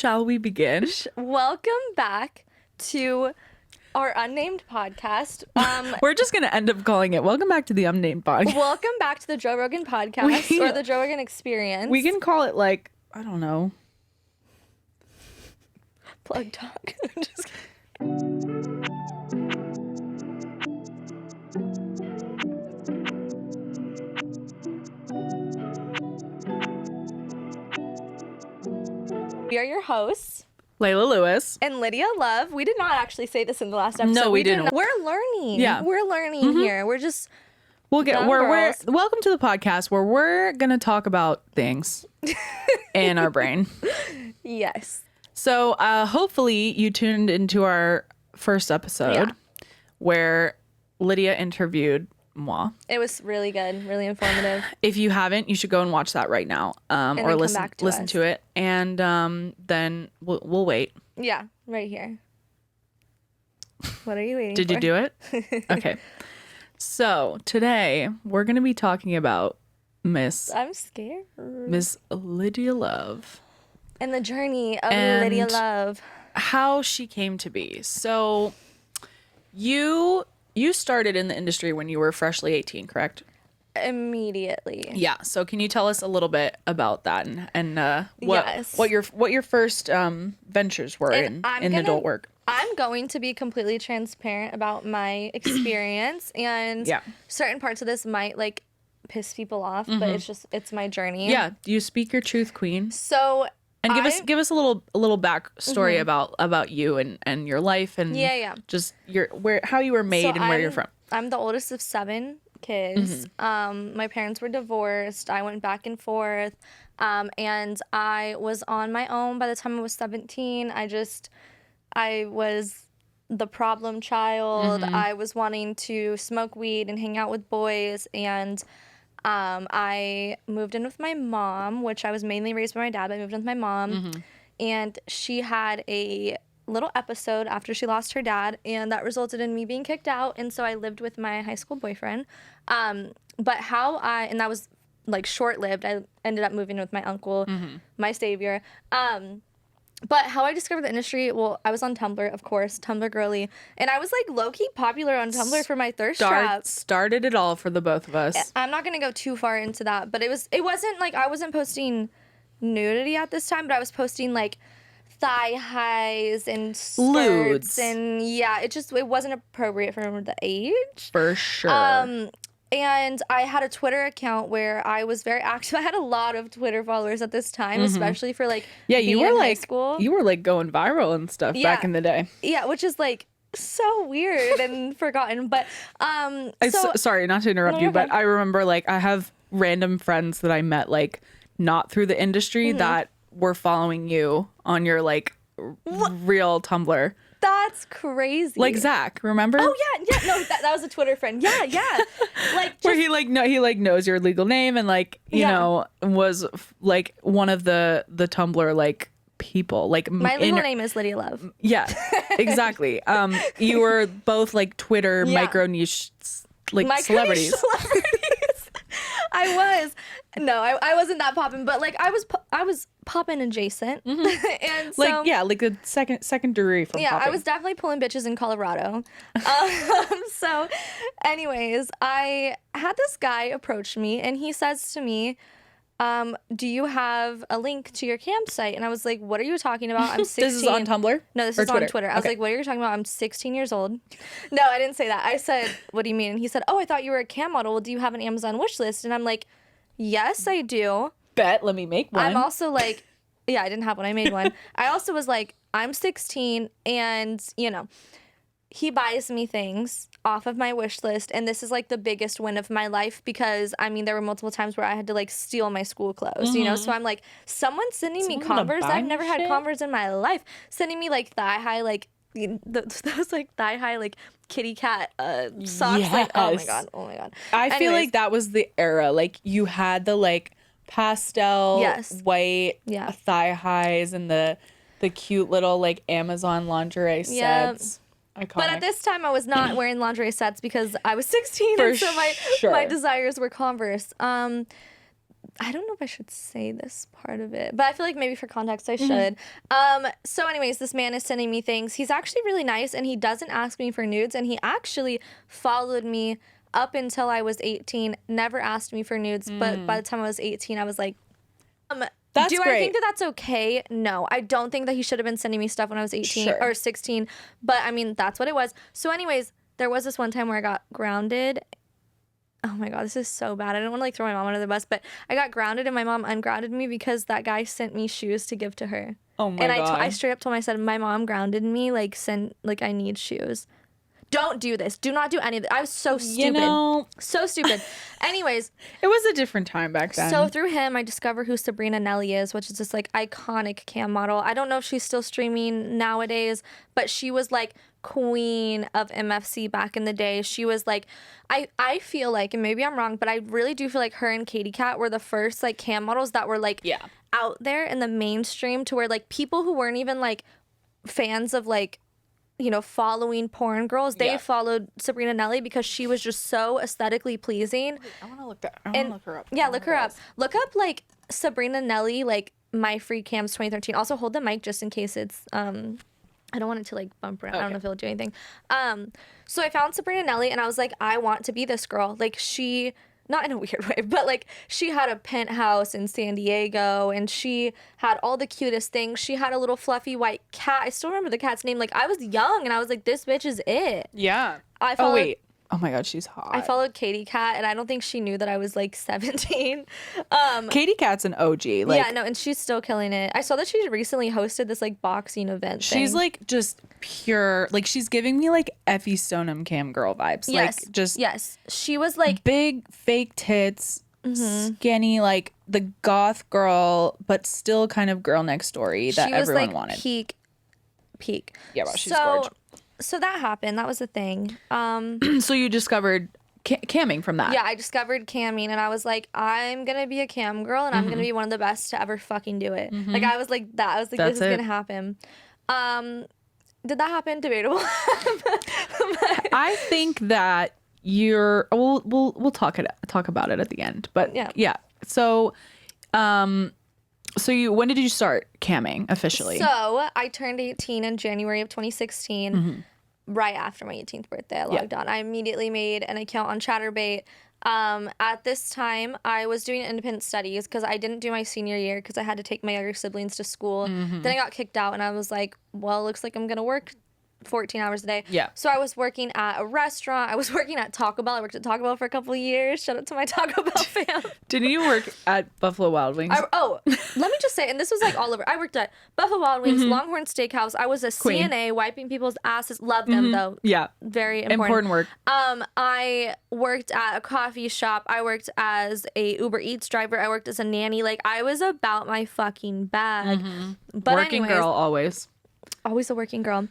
Shall we begin? Welcome back to our unnamed podcast. We're just going to end up calling it Welcome Back to the Unnamed Podcast. Welcome back to the Joe Rogan podcast or the Joe Rogan Experience. We can call it like, I don't know. Plug talk. I'm just kidding. We are your hosts, Leila Lewis and Lydia Love. We did not actually say this in the last episode. No, we didn't. We're learning. Yeah. We're learning here. We're just we're welcome to the podcast where we're going to talk about things in our brain. Yes. So hopefully you tuned into our first episode where Lydia interviewed moi. It was really good, really informative. If you haven't, you should go and watch that right now, or listen to it, and then we'll wait. Yeah, right here. What are you waiting Did for? you do it? Okay. So today we're going to be talking about I'm scared. Miss Lydia Love. And the journey of And Lydia Love. how she came to be. So you started in the industry when you were freshly 18, correct? Immediately. Yeah. So can you tell us a little bit about that and Yes. what your first ventures were in adult work? I'm going to be completely transparent about my experience, and certain parts of this might like piss people off, but it's my journey. Yeah. You speak your truth, queen. So And give us a little backstory about you and your life and just how you were made and where you're from. I'm the oldest of 7 kids. My parents were divorced. I went back and forth, and I was on my own by the time I was 17. I was the problem child. I was wanting to smoke weed and hang out with boys, and I moved in with my mom, which I was mainly raised by my dad, but I moved in with my mom. And she had a little episode after she lost her dad, and that resulted in me being kicked out. And so I lived with my high school boyfriend. And that was like short-lived. I ended up moving with my uncle, my savior. But how I discovered the industry, well, I was on Tumblr, of course, Tumblr girly, and I was like low-key popular on Tumblr for my thirst trap. Started it all for the both of us. I'm not gonna go too far into that, but it wasn't like I wasn't posting nudity at this time, but I was posting like thigh highs and skirts, and it wasn't appropriate for the age. For sure. And I had a Twitter account where I was very active. I had a lot of Twitter followers at this time, especially for like you were in like high school. You were like going viral and stuff back in the day. Yeah, which is like so weird and forgotten. But sorry, not to interrupt you, but I remember like I have random friends that I met like not through the industry that were following you on your like real Tumblr. That's crazy. Like Zach, remember? Oh yeah. No, that was a Twitter friend. Yeah. Like where he knows your legal name and like you know was like one of the Tumblr like people. Like my legal name is Lydia Love. Yeah, exactly. You were both like Twitter micro niche like celebrities. I was. No, I wasn't that poppin', but like I was poppin' adjacent. And so, like a second degree from poppin'. I was definitely pulling bitches in Colorado. So anyways, I had this guy approach me and he says to me, do you have a link to your campsite? And I was like, what are you talking about? I'm 16. This is on Tumblr? No, this is on Twitter. I was like, what are you talking about? I'm 16 years old. No, I didn't say that. I said, what do you mean? And he said, oh, I thought you were a cam model. Well, do you have an Amazon wish list? And I'm like, yes, I do. Bet, let me make one. I'm also like, yeah, I didn't have one. I made one. I also was like, I'm 16 and, he buys me things off of my wish list, and this is like the biggest win of my life because there were multiple times where I had to like steal my school clothes, so I'm like, someone's sending me Converse. I've never had Converse in my life, sending me like thigh high like those like thigh high like kitty cat socks. Yes. Like oh my god. I feel like that was the era. Like you had the like pastel white thigh highs and the cute little like Amazon lingerie sets. Iconic. But at this time, I was not wearing lingerie sets because I was 16, and so my desires were Converse. I don't know if I should say this part of it, but I feel like maybe for context I should. So anyways, this man is sending me things. He's actually really nice, and he doesn't ask me for nudes, and he actually followed me up until I was 18, never asked me for nudes, but by the time I was 18, I was like, That's do great. I think that that's okay? No, I don't think that he should have been sending me stuff when I was 18 or 16, but I mean, that's what it was. So anyways, there was this one time where I got grounded. Oh my God, this is so bad. I don't want to like throw my mom under the bus, but I got grounded and my mom ungrounded me because that guy sent me shoes to give to her. Oh my God. I straight up told him, I said, my mom grounded me, like I need shoes. Don't do this. Do not do any of this. I was so stupid. You know, so stupid. Anyways. It was a different time back then. So through him, I discovered who Sabrina Nelly is, which is this like iconic cam model. I don't know if she's still streaming nowadays, but she was like queen of MFC back in the day. She was like, I feel like, and maybe I'm wrong, but I really do feel like her and Katie Cat were the first like cam models that were like out there in the mainstream to where like people who weren't even like fans of like, you know, following porn girls, they followed Sabrina Nelly because she was just so aesthetically pleasing. I want to look that. I want to look her up. Yeah, look her up. Look up like Sabrina Nelly, like My Free Cams 2013. Also hold the mic just in case it's I don't want it to like bump around. I don't know if it'll do anything. So I found Sabrina Nelly and I was like, I want to be this girl. Like she, not in a weird way, but like she had a penthouse in San Diego and she had all the cutest things. She had a little fluffy white cat. I still remember the cat's name. Like I was young and I was like, this bitch is it. Yeah. Oh wait. Oh my God, she's hot. I followed Katie Cat, and I don't think she knew that I was like 17. Katie Cat's an OG. Like, yeah, no, and she's still killing it. I saw that she recently hosted this like boxing event. She's like just pure. Like she's giving me like Effie Stoneham cam girl vibes. Yes, like just she was like big fake tits, skinny, like the goth girl, but still kind of girl next story that everyone wanted. Peak. Yeah, well, she's gorgeous. So that happened. That was a thing. So you discovered camming from that. Yeah, I discovered camming, and I was like, I'm gonna be a cam girl, and I'm gonna be one of the best to ever fucking do it. Like I was like that. I was like, this is gonna happen. Did that happen? Debatable. I think that you're. We'll talk about it at the end. But yeah. So, when did you start camming officially? So I turned 18 in January of 2016, right after my 18th birthday. I logged on. I immediately made an account on ChatterBait. At this time, I was doing independent studies because I didn't do my senior year because I had to take my younger siblings to school. Then I got kicked out, and I was like, well, it looks like I'm gonna work 14 hours a day. Yeah. So I was working at a restaurant. I was working at Taco Bell. I worked at Taco Bell for a couple of years. Shout out to my Taco Bell fam. Didn't you work at Buffalo Wild Wings? Let me just say, and this was like all over. I worked at Buffalo Wild Wings, Longhorn Steakhouse. I was a Queen. CNA, wiping people's asses. Love them though. Yeah. Very important work. I worked at a coffee shop. I worked as a Uber Eats driver. I worked as a nanny. Like I was about my fucking bag. But Working girl always. Always a working girl.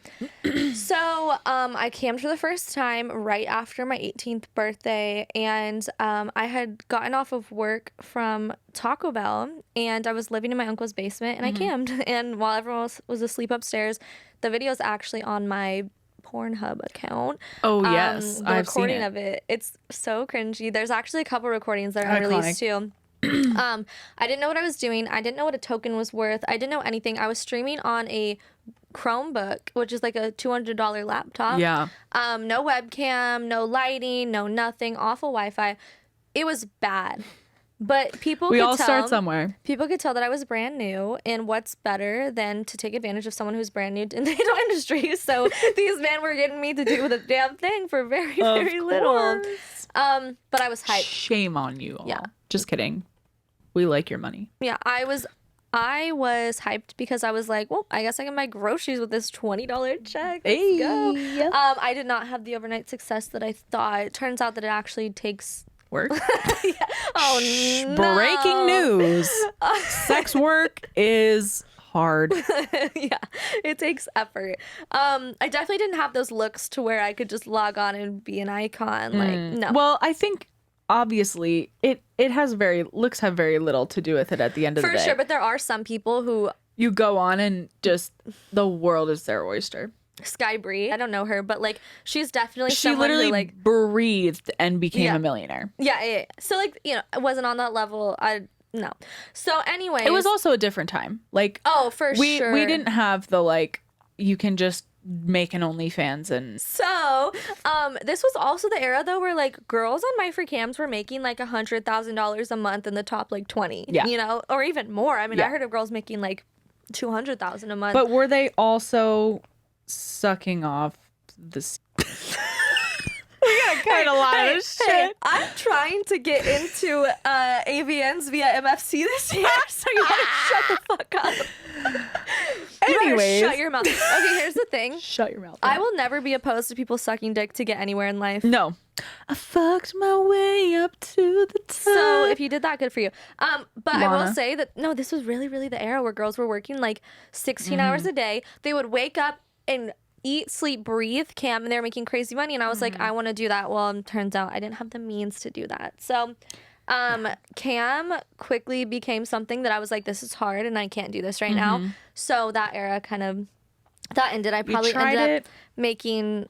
So I cammed for the first time right after my 18th birthday, and I had gotten off of work from Taco Bell, and I was living in my uncle's basement, and I cammed. And while everyone else was asleep upstairs, the video is actually on my Pornhub account. Oh yes, the I've seen recording it. of it. It's so cringy. There's actually a couple recordings that are unreleased too. I didn't know what I was doing. I didn't know what a token was worth. I didn't know anything. I was streaming on a Chromebook, which is like a $200 laptop. Yeah. No webcam, no lighting, no nothing. Awful Wi-Fi. It was bad. But we all start somewhere. People could tell that I was brand new, and what's better than to take advantage of someone who's brand new in the industry? So these men were getting me to do the damn thing for very, very little. But I was hyped. Shame on you all. Yeah. Just kidding. We like your money. Yeah, I was hyped because I was like, well, I guess I can buy groceries with this $20 check. Let's go. I did not have the overnight success that I thought. It turns out that it actually takes work. Yeah. Oh, no. Breaking news. Sex work is hard. Yeah, it takes effort. I definitely didn't have those looks to where I could just log on and be an icon. Like, no. Well, I think obviously it has looks have very little to do with it at the end of the day. For sure, but there are some people who you go on and just the world is their oyster. Sky Bree, I don't know her, but like she's definitely she someone literally who, like breathed and became a millionaire. Yeah. So like, you know, I wasn't on that level. I no. So anyways. It was also a different time. Like, oh, for sure. We didn't have the, like, you can just make an OnlyFans and... So, this was also the era, though, where, like, girls on My Free Cams were making, like, $100,000 a month in the top, like, 20. Yeah. You know? Or even more. I mean, I heard of girls making, like, $200,000 a month. But were they also sucking off the... We gotta cut a lot of this shit. Hey, I'm trying to get into AVNs via MFC this year, so you gotta shut the fuck up. Anyways. Shut your mouth. Okay, here's the thing. Shut your mouth. I will never be opposed to people sucking dick to get anywhere in life. No. I fucked my way up to the top. So if you did that, good for you. But Lana. I will say that, no, this was really, really the era where girls were working like 16 hours a day. They would wake up and eat, sleep, breathe, cam, and they were making crazy money. And I was like, I want to do that. Well, it turns out I didn't have the means to do that. So cam quickly became something that I was like, this is hard and I can't do this right now. So that era kind of, that ended. I probably ended up making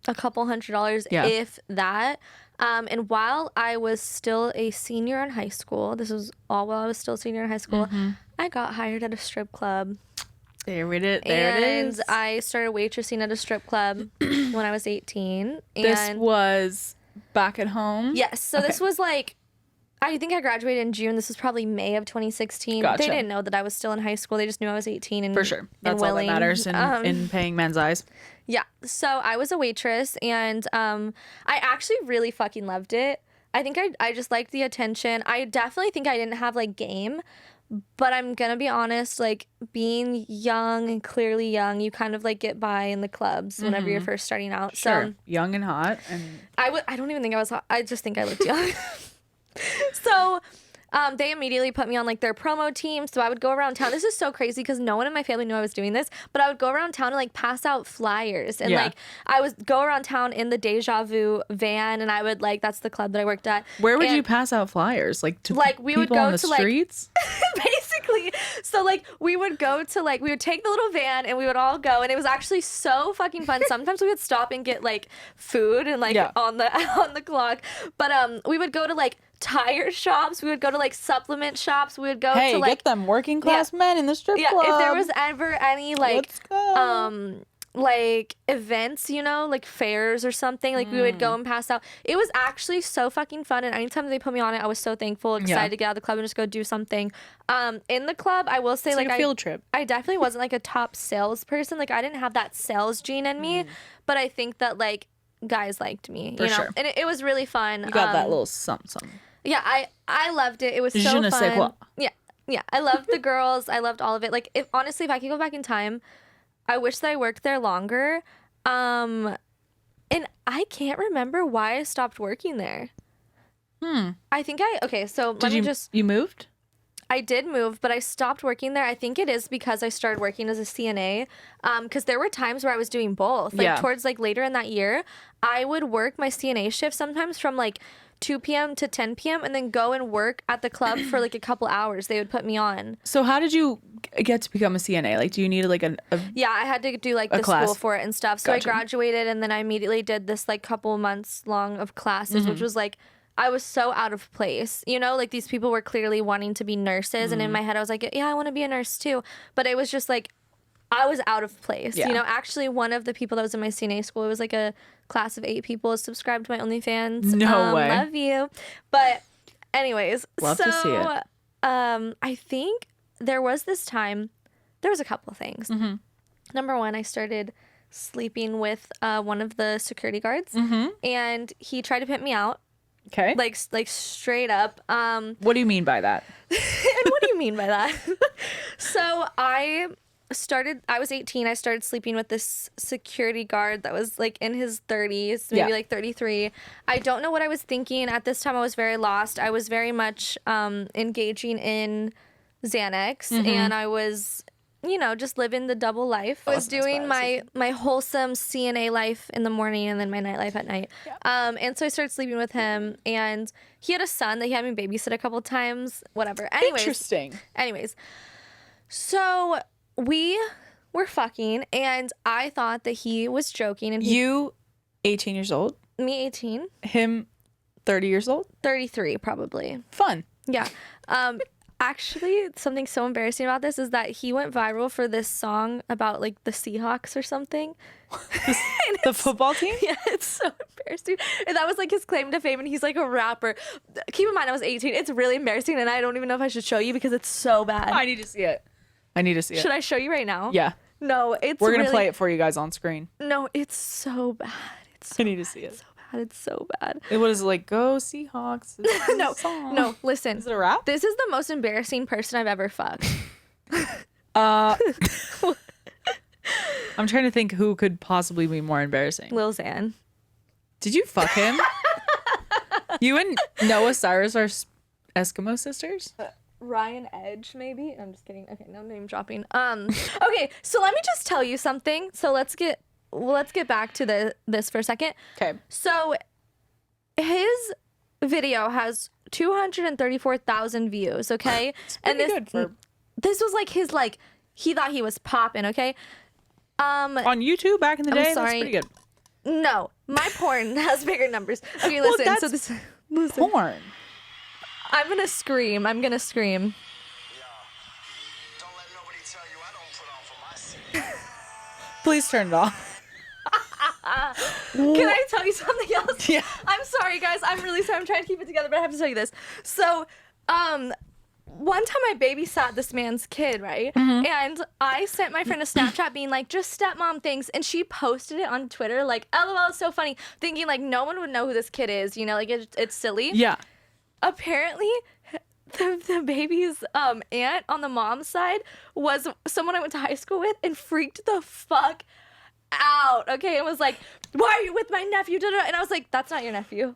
a couple $100s, if that. And while I was still a senior in high school, this was all while I was still a senior in high school, I got hired at a strip club. There it is. And I started waitressing at a strip club when I was 18. And this was back at home? Yes. So this was like, I think I graduated in June. This was probably May of 2016. Gotcha. They didn't know that I was still in high school. They just knew I was 18 and for sure. That's all that matters in paying men's eyes. Yeah. So I was a waitress, and I actually really fucking loved it. I think I just liked the attention. I definitely think I didn't have like game. But I'm gonna be honest, like, being young and clearly young, you kind of like get by in the clubs whenever you're first starting out. Sure. So young and hot, and I don't even think I was hot. I just think I looked young. So they immediately put me on like their promo team. So I would go around town. This is so crazy because no one in my family knew I was doing this, but I would go around town and like pass out flyers. And like I would go around town in the Deja Vu van, and I would like, that's the club that I worked at. Where would you pass out flyers? Like to like we people would go on the to streets? Like basically. So like we would go to like, we would take the little van and we would all go, and it was actually so fucking fun. Sometimes we would stop and get like food and like on the clock. But we would go to like tire shops, we would go to like supplement shops, we would go to like get them working class men in the strip club. If there was ever any like like events, you know, like fairs or something, like we would go and pass out. It was actually so fucking fun, and anytime they put me on it, I was so thankful, excited to get out of the club and just go do something. In the club, I will say, it's like a field trip. I definitely wasn't like a top salesperson. Like I didn't have that sales gene in me, but I think that like guys liked me, you know, sure. And it was really fun. You got that little something. Yeah, I loved it. It was so fun. Yeah, I loved the girls. I loved all of it. Like, honestly, if I could go back in time, I wish that I worked there longer. And I can't remember why I stopped working there. I think so you moved? I did move, but I stopped working there. I think it is because I started working as a CNA. Because there were times where I was doing both. Like, towards, like, later in that year, I would work my CNA shift sometimes from, like, 2 p.m. to 10 p.m. and then go and work at the club for like a couple hours. They would put me on. So how did you get to become a CNA? Like, do you need like yeah, I had to do like the school for it and stuff. So gotcha. I graduated, and then I immediately did this like couple months long of classes, which was like, I was so out of place. You know, like these people were clearly wanting to be nurses. And in my head, I was like, yeah, I want to be a nurse too. But it was just like, I was out of place. You know, actually one of the people that was in my CNA school, it was like a class of 8 people, subscribed to my OnlyFans. No way. Love you. But anyways, love to see it. I think there was this time, there was a couple of things. Number one, I started sleeping with one of the security guards, and he tried to pimp me out. Okay. Like straight up. What do you mean by that? And what do you mean by that? So I was 18. I started sleeping with this security guard that was like in his 30s, maybe like 33. I don't know what I was thinking. At this time, I was very lost. I was very much engaging in Xanax, and I was, you know, just living the double life. I was doing my wholesome CNA life in the morning and then my nightlife at night. And so I started sleeping with him, and he had a son that he had me babysit a couple times, whatever. Interesting. Anyways, so we were fucking, and I thought that he was joking. And you, 18 years old? Me, 18. Him, 30 years old? 33, probably. Fun. Yeah. Actually, something so embarrassing about this is that he went viral for this song about like the Seahawks or something. The football team? Yeah, it's so embarrassing. And that was like his claim to fame, and he's like a rapper. Keep in mind, I was 18. It's really embarrassing, and I don't even know if I should show you because it's so bad. I need to see it. Should I show you right now? Yeah. No, it's We're going to really... play it for you guys on screen. No, it's so bad. I need to see it. It's so bad. It was like, go Seahawks. No, listen. Is it a rap? This is the most embarrassing person I've ever fucked. I'm trying to think who could possibly be more embarrassing. Lil Xan. Did you fuck him? You and Noah Cyrus are Eskimo sisters? Ryan Edge, maybe? I'm just kidding. Okay, no name dropping. Okay, so let me just tell you something. So let's get back to this for a second. Okay. So his video has 234,000 views, okay? And this was like his he thought he was popping, okay? On YouTube back in the day, sorry. that's pretty good. No, my porn has bigger numbers. Okay, listen. Well, so that's listen. porn. I'm gonna scream. Don't let nobody tell you I don't put on for my seat. Please turn it off. Can I tell you something else? Yeah. I'm sorry, guys. I'm really sorry. I'm trying to keep it together, but I have to tell you this. So, one time I babysat this man's kid, right? Mm-hmm. And I sent my friend a Snapchat being like, just stepmom things. And she posted it on Twitter, like, LOL, it's so funny. Thinking like no one would know who this kid is, you know, like it's silly. Yeah. Apparently, the baby's aunt on the mom's side was someone I went to high school with and freaked the fuck out, okay? And was like, why are you with my nephew? And I was like, that's not your nephew.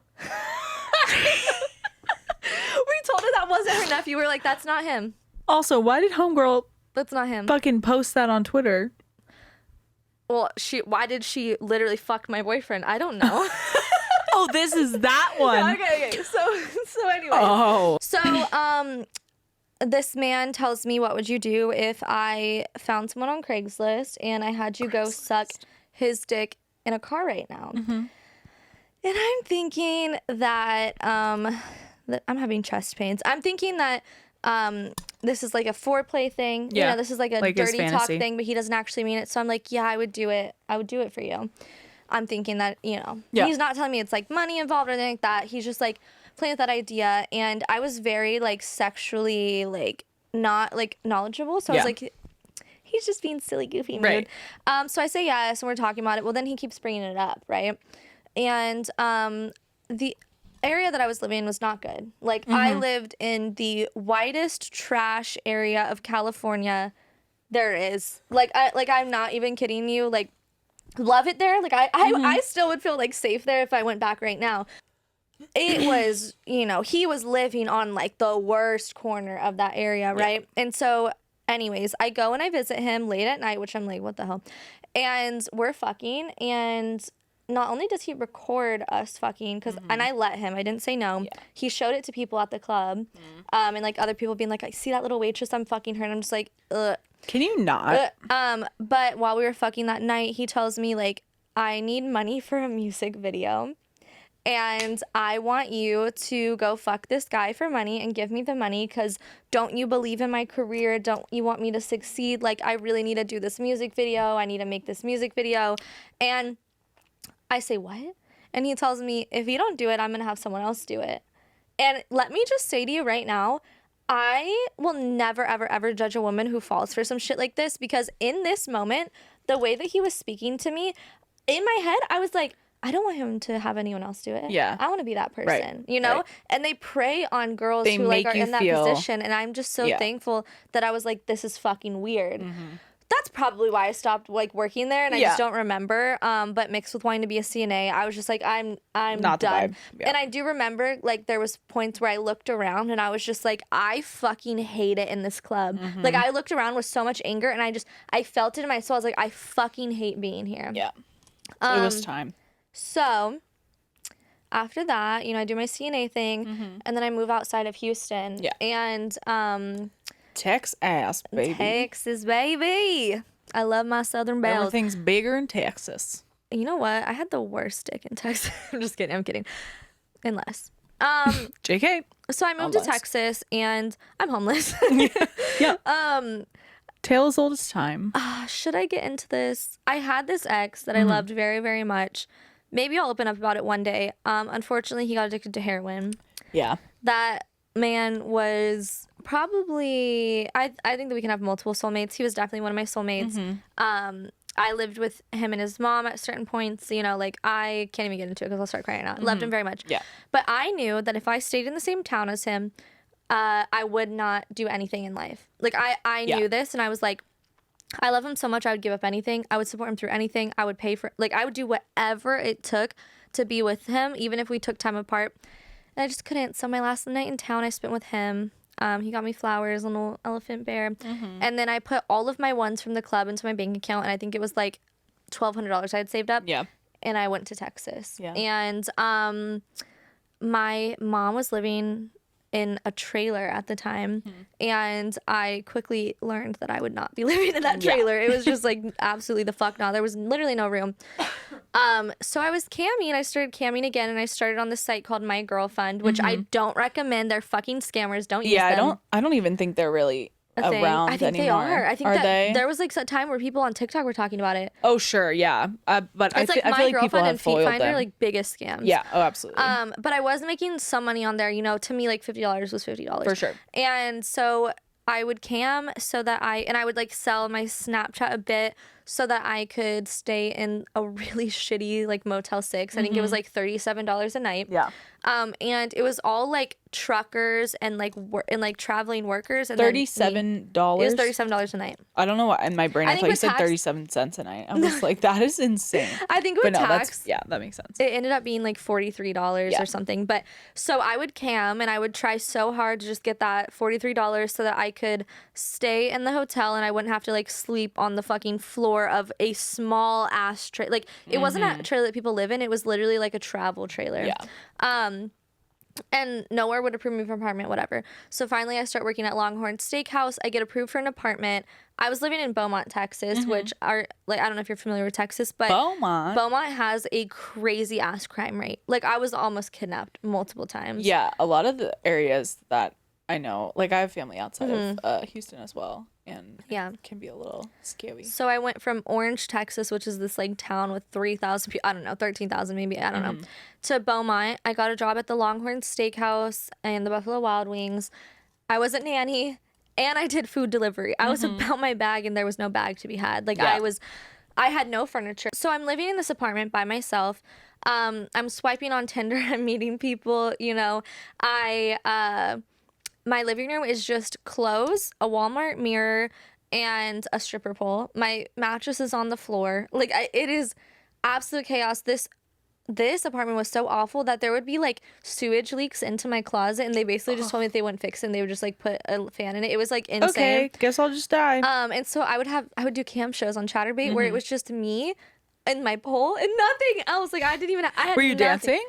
We told her that wasn't her nephew. We were like, that's not him. Also, why did homegirl That's not him. fucking post that on Twitter? Well, why did she literally fuck my boyfriend? I don't know. Oh, this is that one. Okay. So anyway. Oh. So, this man tells me, what would you do if I found someone on Craigslist and I had you go suck his dick in a car right now? Mm-hmm. And I'm thinking that, that I'm having chest pains. I'm thinking that this is like a foreplay thing. Yeah. You know, this is like a like dirty talk thing, but he doesn't actually mean it. So I'm like, yeah, I would do it. I would do it for you. I'm thinking that, you know, he's not telling me it's like money involved or anything like that. He's just like playing with that idea. And I was very like sexually like not like knowledgeable. So I was like, he's just being silly, goofy mood. Right. So I say yes, and we're talking about it. Well, then he keeps bringing it up, right? And the area that I was living in was not good. Like I lived in the whitest trash area of California there is. Like I'm not even kidding you. Like, love it there. Like I still would feel like safe there if I went back right now. It was, you know, he was living on like the worst corner of that area, right? And so anyways, I go and I visit him late at night, which I'm like, what the hell? And we're fucking, and not only does he record us fucking, because and I let him, I didn't say no. He showed it to people at the club, and like other people being like, I see that little waitress, I'm fucking her, and I'm just like, ugh. Can you not? But while we were fucking that night, he tells me like, I need money for a music video, and I want you to go fuck this guy for money and give me the money, because don't you believe in my career? Don't you want me to succeed? Like, I really need to do this music video. I need to make this music video. And I say, what? And he tells me, if you don't do it, I'm going to have someone else do it. And let me just say to you right now, I will never, ever, ever judge a woman who falls for some shit like this, because in this moment, the way that he was speaking to me, in my head, I was like, I don't want him to have anyone else do it. Yeah. I want to be that person, you know? Right. And they prey on girls who like are in that position. And I'm just so thankful that I was like, this is fucking weird. That's probably why I stopped like working there, and I just don't remember. But mixed with wanting to be a CNA, I was just like, I'm not done. And I do remember like there was points where I looked around and I was just like, I fucking hate it in this club. Like I looked around with so much anger, and I felt it in my soul. I was like, I fucking hate being here. Yeah. It was time. So after that, you know, I do my CNA thing, and then I move outside of Houston. Yeah. And Texas, baby. Texas, baby. I love my Southern belles. Everything's bigger in Texas. You know what? I had the worst dick in Texas. I'm just kidding. I'm kidding. Unless. JK. So I moved to Texas and I'm homeless. Yeah. Tale as old as time. Should I get into this? I had this ex that I loved very, very much. Maybe I'll open up about it one day. Unfortunately, he got addicted to heroin. Yeah. That man was probably, I think that we can have multiple soulmates. He was definitely one of my soulmates. I lived with him and his mom at certain points. You know, like, I can't even get into it because I'll start crying out. Loved him very much. Yeah. But I knew that if I stayed in the same town as him, I would not do anything in life. Like, I knew this, and I was like, I love him so much, I would give up anything. I would support him through anything. I would pay for, like, I would do whatever it took to be with him, even if we took time apart. And I just couldn't. So my last night in town, I spent with him. He got me flowers, a little elephant bear. And then I put all of my ones from the club into my bank account, and I think it was like $1,200 I had saved up. Yeah. And I went to Texas. Yeah. And my mom was living in a trailer at the time, and I quickly learned that I would not be living in that trailer. It was just like absolutely the fuck not. There was literally no room. So I was camming, and I started camming again, and I started on this site called My Girl Fund, which I don't recommend. They're fucking scammers. Don't use them. I don't even think they're really around I think anymore. they are. I think there was like some time where people on TikTok were talking about it. Oh sure, yeah. But I feel like people have foiled them. Finder, like, biggest scams. Yeah. Oh, absolutely. But I was making some money on there. You know, to me, like, $50 was $50 For sure. And so I would cam so that I would like sell my Snapchat a bit so that I could stay in a really shitty like Motel 6. I think it was like $37 a night. Yeah. And it was all like truckers and like traveling workers. And $37. It was $37 a night. I don't know what in my brain. I thought you said 37 cents a night. I was like, that is insane. I think with tax, that makes sense. It ended up being like $43 or something. But so I would cam and I would try so hard to just get that $43 so that I could stay in the hotel and I wouldn't have to like sleep on the fucking floor of a small ass trailer. Like, it wasn't a trailer that people live in. It was literally like a travel trailer. Yeah. And nowhere would approve me for an apartment, whatever. So finally I start working at Longhorn Steakhouse. I get approved for an apartment. I was living in Beaumont, Texas, which are, like, I don't know if you're familiar with Texas, but Beaumont has a crazy ass crime rate. Like, I was almost kidnapped multiple times. Yeah, a lot of the areas that I know, like, I have family outside of Houston as well, and it can be a little scary. So I went from Orange, Texas, which is this like town with 3,000 people, I don't know, 13,000 maybe, I don't know, to Beaumont. I got a job at the Longhorn Steakhouse and the Buffalo Wild Wings. I was a nanny and I did food delivery. I was about my bag and there was no bag to be had. Like, I had no furniture. So I'm living in this apartment by myself. I'm swiping on Tinder. I'm meeting people, you know. My living room is just clothes, a Walmart mirror, and a stripper pole. My mattress is on the floor. Like, it is absolute chaos. This apartment was so awful that there would be like sewage leaks into my closet, and they basically just told me that they wouldn't fix it, and they would just like put a fan in it. It was like insane. Okay, guess I'll just die. And so I would do cam shows on Chatterbait where it was just me and my pole and nothing else. Like, Were you dancing?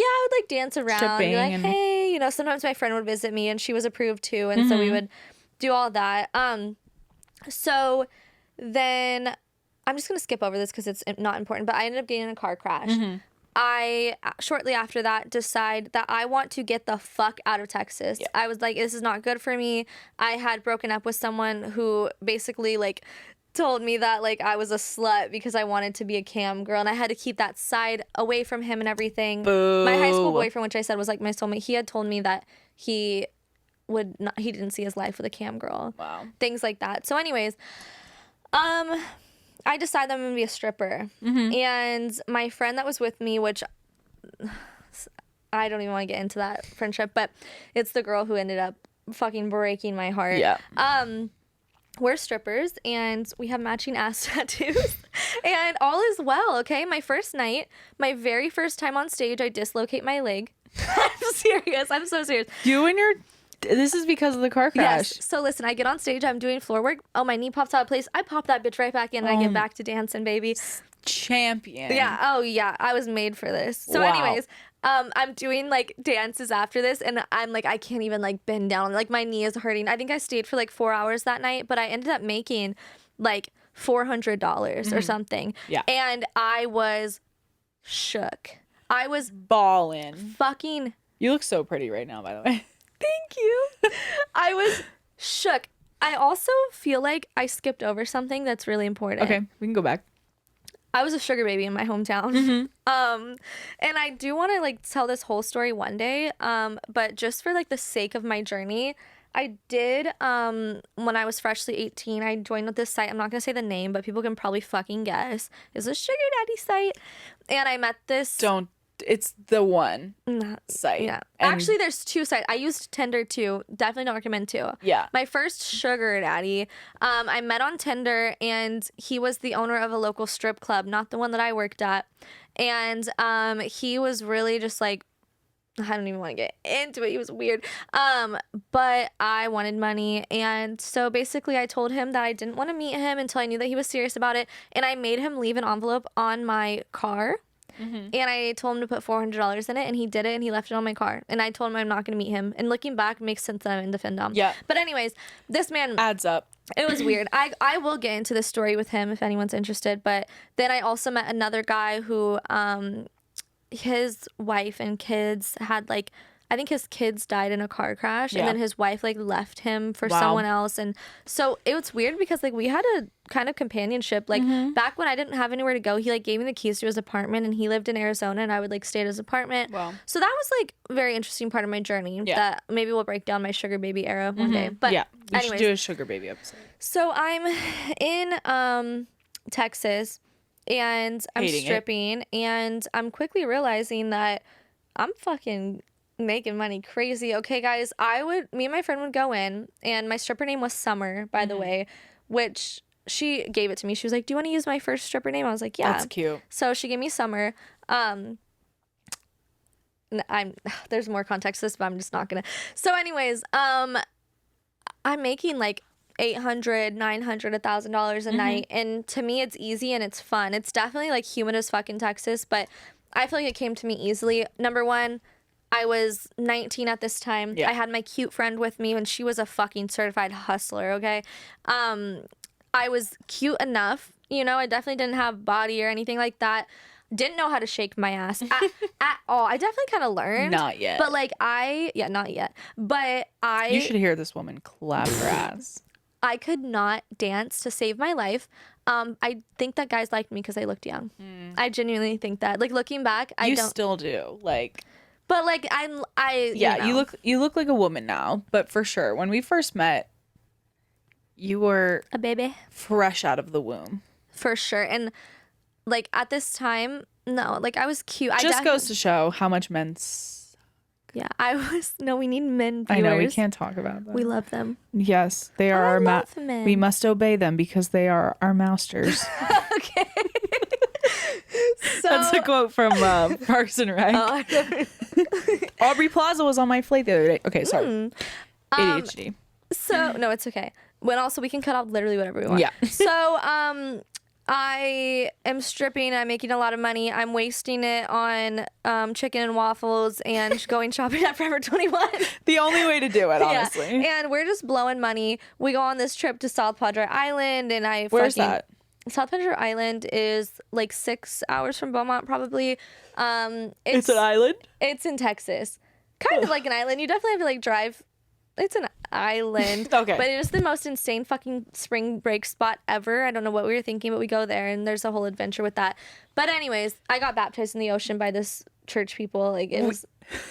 Yeah, I would like dance around and be like, hey, you know, sometimes my friend would visit me and she was approved too. And so we would do all that. So then I'm just going to skip over this because it's not important, but I ended up getting in a car crash. I, shortly after that, decide that I want to get the fuck out of Texas. I was like, this is not good for me. I had broken up with someone who basically like told me that like I was a slut because I wanted to be a cam girl, and I had to keep that side away from him and everything. Boo. My high school boyfriend, which I said was like my soulmate, he had told me that he didn't see his life with a cam girl. Wow. Things like that. So anyways, I decided I'm gonna be a stripper. And my friend that was with me, which I don't even want to get into that friendship, but it's the girl who ended up fucking breaking my heart. Yeah. We're strippers and we have matching ass tattoos and all is well, okay? My first night, my very first time on stage, I dislocate my leg. I'm serious. I'm so serious. This is because of the car crash. Yes. So listen, I get on stage, I'm doing floor work. Oh, my knee pops out of place. I pop that bitch right back in and I get back to dancing, baby. Champion. Yeah. Oh, yeah. I was made for this. So anyways, I'm doing like dances after this and I'm like, I can't even like bend down. Like, my knee is hurting. I think I stayed for like 4 hours that night, but I ended up making like $400 or something. Yeah. And I was shook. I was ballin'. fucking You look so pretty right now, by the way. Thank you. I was shook. I also feel like I skipped over something that's really important. Okay, we can go back. I was a sugar baby in my hometown. And I do want to like tell this whole story one day. But just for like the sake of my journey, I did when I was freshly 18, I joined with this site. I'm not gonna say the name, but people can probably fucking guess. It's a sugar daddy site. And I met this It's the one site. Yeah. And Actually, there's two sites. I used Tinder too. Definitely don't recommend too. Yeah. My first sugar daddy, I met on Tinder, and he was the owner of a local strip club, not the one that I worked at. And he was really just like, I don't even want to get into it. He was weird. But I wanted money. And so basically I told him that I didn't want to meet him until I knew that he was serious about it. And I made him leave an envelope on my car. And I told him to put $400 in it, and he did it, and he left it on my car. And I told him I'm not going to meet him. And looking back, it makes sense that I'm in the findom. Yeah. But anyways, this man adds up. It was weird. I will get into this story with him if anyone's interested. But then I also met another guy who his wife and kids had like, I think his kids died in a car crash, and then his wife like left him for someone else. And so it was weird because like we had a kind of companionship. Like back when I didn't have anywhere to go, he like gave me the keys to his apartment, and he lived in Arizona, and I would like stay at his apartment. Wow. So that was like a very interesting part of my journey that maybe we'll break down my sugar baby era one day. But yeah, we anyways, should do a sugar baby episode. So I'm in Texas, and I'm Hating stripping, and I'm quickly realizing that I'm fucking making money crazy. Okay, guys, me and my friend would go in, and my stripper name was Summer, by the way, which she gave it to me. She was like, do you want to use my first stripper name? I was like, yeah. That's cute. So she gave me Summer. There's more context to this, but I'm just not gonna. So anyways, I'm making like $800, $900, $1,000 a night, and to me it's easy and it's fun. It's definitely like humid as fuck in Texas, but I feel like it came to me easily. Number one, I was 19 at this time. I had my cute friend with me, and she was a fucking certified hustler, okay? I was cute enough, you know, I definitely didn't have body or anything like that. Didn't know how to shake my ass at all. I definitely kind of learned. Not yet. But like not yet. But You should hear this woman clap her ass. I could not dance to save my life. I think that guys liked me because I looked young. I genuinely think that. Like looking back, I don't. You still do. Like. But like Yeah, you look like a woman now, but for sure, when we first met, you were a baby, fresh out of the womb. For sure. And like at this time, no, like I was cute. Just goes to show how much men's. Yeah, we need men viewers. I know, we can't talk about them. We love them. Yes, they are our men. We must obey them because they are our masters. Okay. So, that's a quote from Parks and Rec. Aubrey Plaza was on my flight the other day. Okay, sorry. ADHD. So, no, it's okay. When also we can cut out literally whatever we want. Yeah. So, I am stripping. I'm making a lot of money. I'm wasting it on chicken and waffles and going shopping at Forever 21. The only way to do it, honestly. Yeah. And we're just blowing money. We go on this trip to South Padre Island, and Where's that? South Padre Island is like 6 hours from Beaumont, probably. It's an island? It's in Texas. Kind of like an island. You definitely have to like drive. It's an island. Okay. But it is the most insane fucking spring break spot ever. I don't know what we were thinking, but we go there, and there's a whole adventure with that. But anyways, I got baptized in the ocean by this church people. Like it was,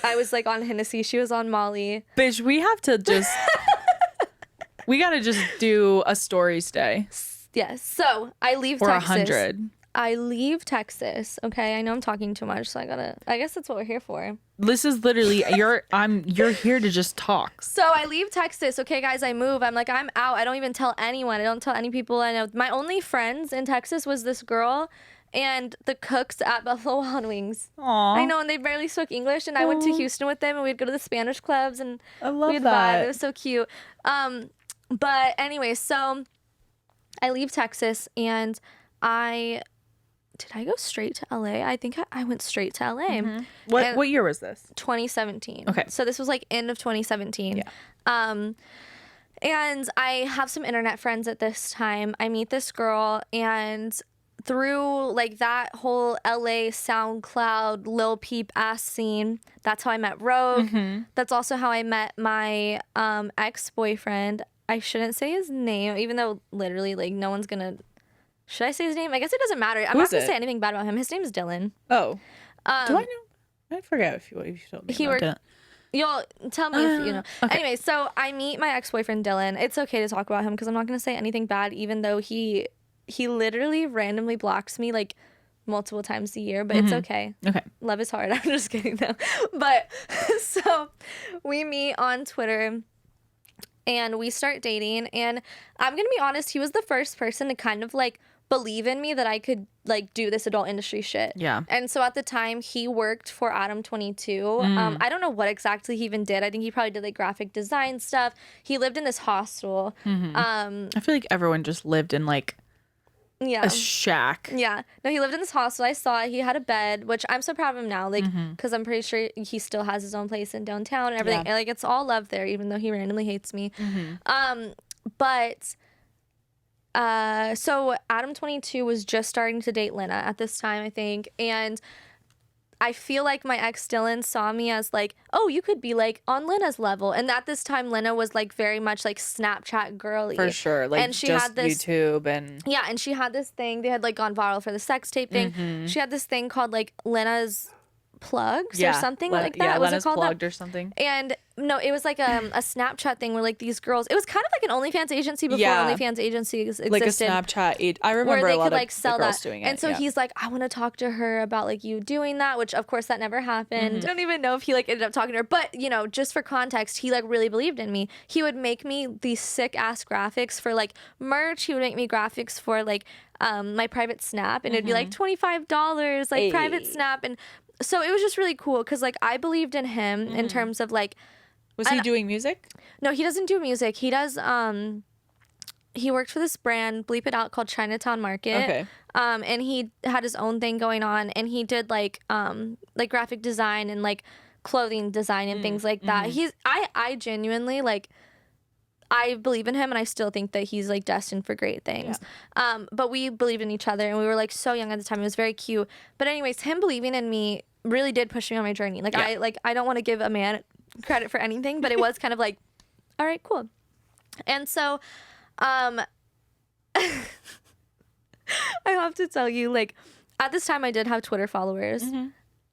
I was like on Hennessy. She was on Molly. Bitch, we have to just, we gotta just do a stories day. Yes. So I leave or Texas. 100. I leave Texas. Okay, I know I'm talking too much, so I guess that's what we're here for. This is literally you're here to just talk. So I leave Texas. Okay, guys, I move. I'm like, I'm out. I don't even tell anyone. I don't tell any people I know. My only friends in Texas was this girl and the cooks at Buffalo Wild Wings. Aww. I know, and they barely spoke English, and I went to Houston with them, and we'd go to the Spanish clubs, and I love we'd that. vibe. It was so cute. But anyway, so I leave Texas, and did I go straight to LA? I think I went straight to LA. Mm-hmm. What year was this? 2017. Okay. So this was like end of 2017. Yeah. And I have some internet friends at this time. I meet this girl, and through like that whole LA SoundCloud Lil Peep ass scene, that's how I met Rogue. That's also how I met my ex-boyfriend. I shouldn't say his name, even though literally like no one's gonna. Should I say his name? I guess it doesn't matter. I'm not gonna say anything bad about him. His name is Dylan. Oh. Do I know? I forget if you told me about that. You'll tell me if you know. Okay. Anyway, so I meet my ex-boyfriend Dylan. It's okay to talk about him because I'm not gonna say anything bad, even though he literally randomly blocks me like multiple times a year, but it's okay. Okay. Love is hard. I'm just kidding though. But so we meet on Twitter and we start dating, and I'm gonna be honest, he was the first person to kind of like believe in me that I could like do this adult industry shit. Yeah. And so at the time he worked for Adam 22. I don't know what exactly he even did. I think he probably did like graphic design stuff. He lived in this hostel. I feel like everyone just lived in like a shack. Yeah. No, he lived in this hostel. I saw it. He had a bed, which I'm so proud of him now. Like, because I'm pretty sure he still has his own place in downtown and everything. Yeah. And, like, it's all love there, even though he randomly hates me. So Adam 22 was just starting to date Lena at this time, I think. And I feel like my ex Dylan saw me as like, oh, you could be like on Lena's level. And at this time, Lena was like very much like Snapchat girly. For sure. Like, and she just had this YouTube and. Yeah. And she had this thing. They had like gone viral for the sex tape thing. She had this thing called like Lena's Plugs or something like that. Yeah, was Lena's it called Plugged that? Or something. And no, it was like a Snapchat thing where like these girls, it was kind of like an OnlyFans agency before OnlyFans agencies existed. Like a Snapchat. I remember where they a lot could like of sell the girls that. doing it. And so he's like, I want to talk to her about like you doing that, which of course that never happened. I don't even know if he like ended up talking to her, but you know, just for context, he like really believed in me. He would make me these sick ass graphics for like merch. He would make me graphics for like my private Snap, and it'd be like $25 like private Snap. And so it was just really cool because like I believed in him in terms of like. Was he doing music? No, he doesn't do music. He does. He worked for this brand, bleep it out, called Chinatown Market. Okay. And he had his own thing going on, and he did like graphic design and like clothing design and things like that. I genuinely like. I believe in him, and I still think that he's like destined for great things. Yeah. But we believed in each other, and we were like so young at the time. It was very cute. But anyways, him believing in me really did push me on my journey. Like I don't want to give a man credit for anything, but it was kind of like, all right, cool. And so, I have to tell you, like, at this time I did have Twitter followers,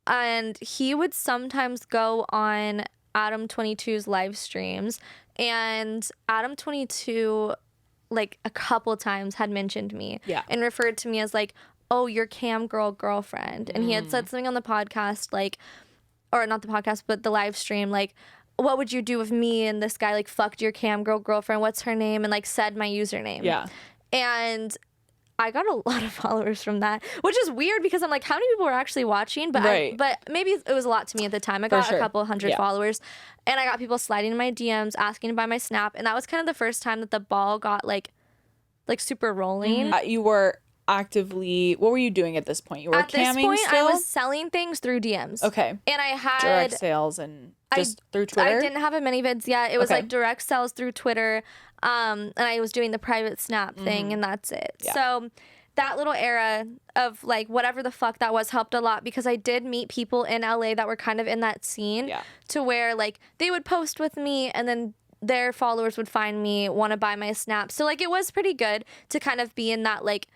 and he would sometimes go on Adam 22's live streams, and Adam 22 like a couple times had mentioned me and referred to me as like, oh, your cam girlfriend. And he had said something on the podcast, like, or not the podcast, but the live stream, like, what would you do if me and this guy like fucked your cam girlfriend? What's her name? And like said my username. Yeah. And I got a lot of followers from that, which is weird because I'm like, how many people were actually watching? But but maybe it was a lot to me at the time. I got a couple hundred followers, and I got people sliding in my DMs asking to buy my Snap, and that was kind of the first time that the ball got like super rolling. You were actively, what were you doing at this point? You were at camming this point, still? I was selling things through DMs. Okay. And I had direct sales and just through Twitter? I didn't have a mini vids yet. It was like direct sales through Twitter. And I was doing the private Snap thing, and that's it. Yeah. So that little era of like whatever the fuck that was helped a lot because I did meet people in LA that were kind of in that scene to where like they would post with me and then their followers would find me, want to buy my Snap. So like it was pretty good to kind of be in that like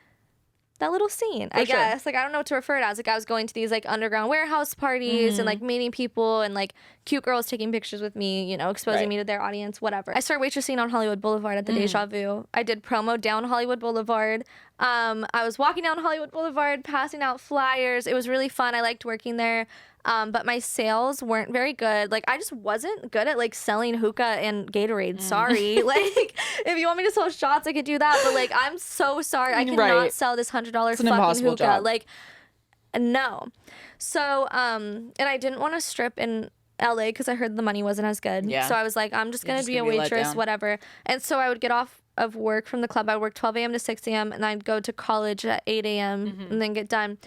that little scene, I guess. Like, I don't know what to refer to as. Like, I was going to these, like, underground warehouse parties and, like, meeting people and, like, cute girls taking pictures with me, you know, exposing me to their audience, whatever. I started waitressing on Hollywood Boulevard at the Deja Vu. I did promo down Hollywood Boulevard. I was walking down Hollywood Boulevard, passing out flyers. It was really fun. I liked working there. But my sales weren't very good. Like, I just wasn't good at, like, selling hookah and Gatorade. Sorry. Like, if you want me to sell shots, I could do that. But, like, I'm so sorry. I cannot sell this $100 fucking hookah. Job. Like, no. So, and I didn't want to strip in LA because I heard the money wasn't as good. Yeah. So I was like, I'm just going to be a waitress, whatever. And so I would get off of work from the club. I worked 12 a.m. to 6 a.m. and I'd go to college at 8 a.m. and then get done.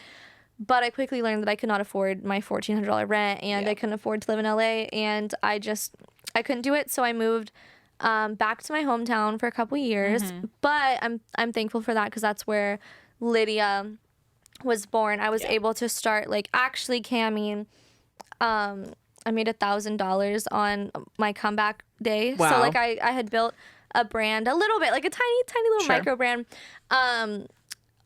But I quickly learned that I could not afford my $1,400 rent, and I couldn't afford to live in LA, and I couldn't do it. So I moved back to my hometown for a couple years. But I'm thankful for that because that's where Lydia was born, I was able to start like actually camming. I made $1,000 on my comeback day. Wow. So like I had built a brand a little bit, like a tiny little micro brand,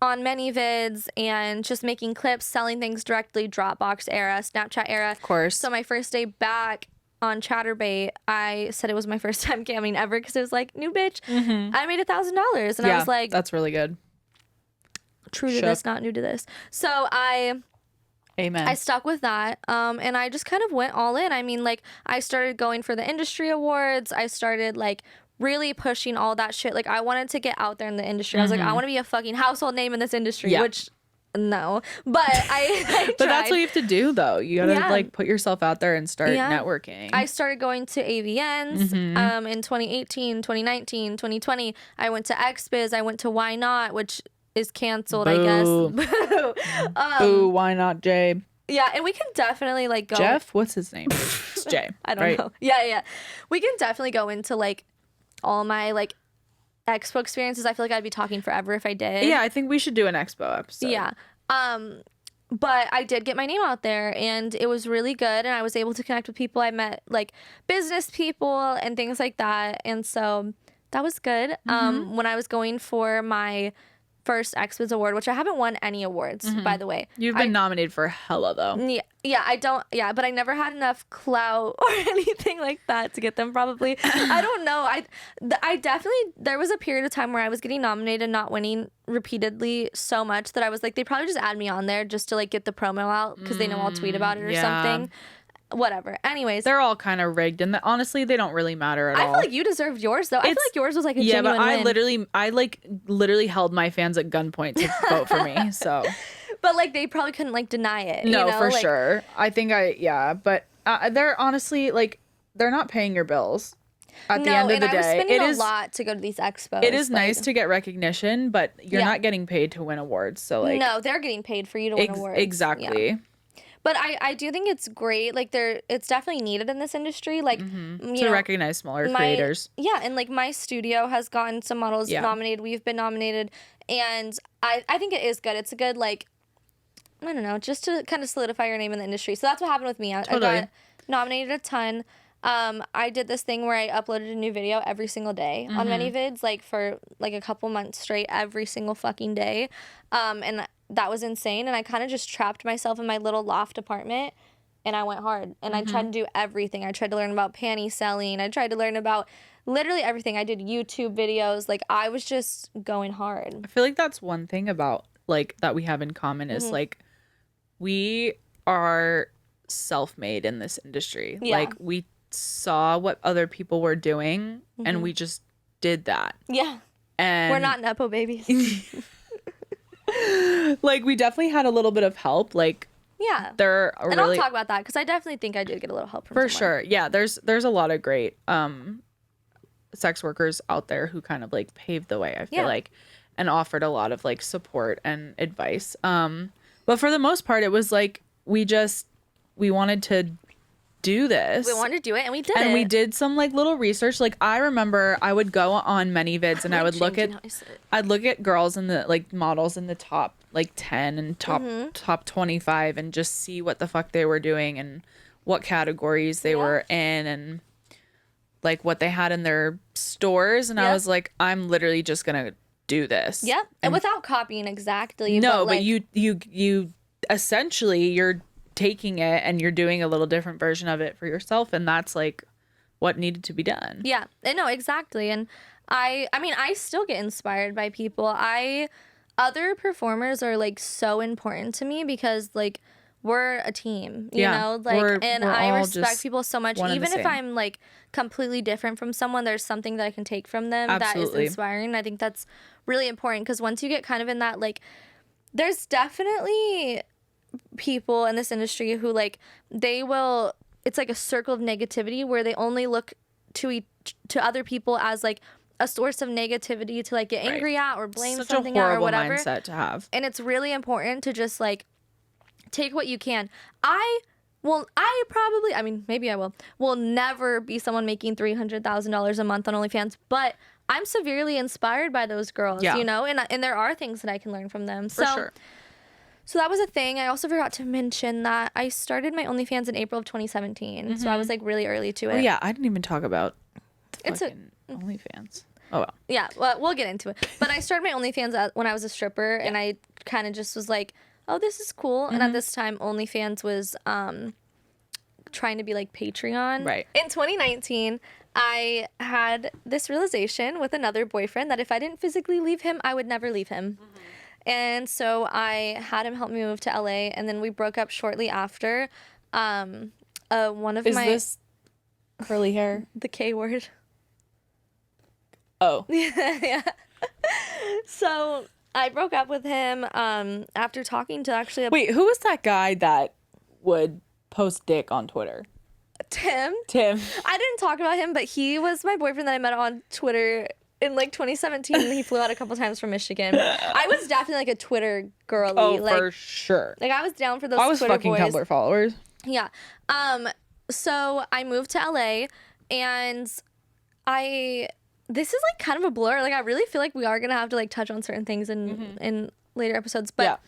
on many vids and just making clips, selling things directly, Dropbox era, Snapchat era. Of course. So my first day back on Chatterbait, I said it was my first time camming ever because it was like, new bitch. I made $1,000 and I was like, that's really good. True to this, not new to this. So Amen. I stuck with that, and I just kind of went all in. I mean, like, I started going for the industry awards. I started, like, really pushing all that shit. Like, I wanted to get out there in the industry. I was like, I want to be a fucking household name in this industry, which, no. But I But that's what you have to do, though. You gotta, like, put yourself out there and start networking. I started going to AVNs in 2018, 2019, 2020. I went to XBiz. I went to Why Not, which is canceled, I guess. Boo, why not, Jay? Yeah, and we can definitely like go. Jeff? What's his name? It's Jay. I don't know. Yeah. We can definitely go into like all my like expo experiences. I feel like I'd be talking forever if I did. Yeah, I think we should do an expo episode. Yeah. But I did get my name out there and it was really good and I was able to connect with people. I met like business people and things like that. And so that was good. When I was going for my first XBiz award, which I haven't won any awards, by the way. You've been nominated for hella, though. But I never had enough clout or anything like that to get them, probably. I don't know. I definitely, there was a period of time where I was getting nominated and not winning repeatedly so much that I was like, they probably just add me on there just to like get the promo out because they know I'll tweet about it or something. Whatever. Anyways. They're all kind of rigged, and honestly, they don't really matter at all. I feel like you deserved yours, though. I feel like yours was like a genuine win. I literally held my fans at gunpoint to vote for me, so. But, like, they probably couldn't, like, deny it. No, you know? for sure. I think but they're honestly, like, they're not paying your bills at the end of the day. I was spending a lot to go to these expos. It is nice to get recognition, but you're not getting paid to win awards, so, like. No, they're getting paid for you to win awards. Exactly. Yeah. But I do think it's great. Like, it's definitely needed in this industry. Like, to recognize smaller creators. Yeah, and, like, my studio has gotten some models nominated. We've been nominated. And I think it is good. It's a good, like, I don't know, just to kind of solidify your name in the industry. So that's what happened with me. I got nominated a ton. I did this thing where I uploaded a new video every single day on many vids, like, for, like, a couple months straight, every single fucking day. And that was insane, and I kind of just trapped myself in my little loft apartment, and I went hard, and I tried to do everything. I tried to learn about panty selling. I tried to learn about literally everything. I did YouTube videos. Like, I was just going hard. I feel like that's one thing about, like, that we have in common is, like, we are self-made in this industry. Yeah. Like, we saw what other people were doing, and we just did that. Yeah. And we're not Nepo babies. Like, we definitely had a little bit of help. Like, and I'll talk about that because I definitely think I did get a little help from someone. sure. Yeah, there's a lot of great sex workers out there who kind of like paved the way, I feel like, and offered a lot of like support and advice. But for the most part, it was like we wanted to do this. We wanted to do it, and we did and we did some like little research. Like, I remember I would go on many vids and I would look at girls in the like models in the top like 10 and top 25 and just see what the fuck they were doing and what categories they were in and like what they had in their stores, and I was like, I'm literally just gonna do this. Yep. And without copying exactly. No, but you essentially you're taking it and you're doing a little different version of it for yourself, and that's like what needed to be done. Yeah, no, exactly. And I mean, I still get inspired by people. Other performers are like so important to me because like we're a team, you know, like, and I respect people so much. Even if I'm like completely different from someone, there's something that I can take from them that is inspiring. I think that's really important because once you get kind of in that, like, there's definitely people in this industry who like it's like a circle of negativity where they only look to other people as like a source of negativity to like get angry at or blame something at or whatever. Mindset to have. And it's really important to just like take what you can. Maybe I will never be someone making $300,000 a month on OnlyFans, but I'm severely inspired by those girls, Yeah. you know, and there are things that I can learn from them. For sure. So that was a thing. I also forgot to mention that I started my OnlyFans in April of 2017. So I was like really early to it. Oh yeah, I didn't even talk about It's a OnlyFans. Oh well. Yeah, well, we'll get into it. But I started my OnlyFans when I was a stripper, and I kind of just was like, oh, this is cool. And at this time, OnlyFans was trying to be like Patreon. Right. In 2019, I had this realization with another boyfriend that if I didn't physically leave him, I would never leave him. And so I had him help me move to LA, and then we broke up shortly after. One of Is this curly hair? the K word. Oh. Yeah. So I broke up with him after talking to actually Wait, who was that guy that would post dick on Twitter? Tim. I didn't talk about him, but he was my boyfriend that I met on Twitter in like 2017. And he flew out a couple times from Michigan. I was definitely like a Twitter girly. Oh, like, for sure. Like I was down for those I was Twitter fucking boys. Tumblr followers. Yeah. So I moved to LA, and this is like kind of a blur. Like I really feel like we are gonna have to like touch on certain things in later episodes. But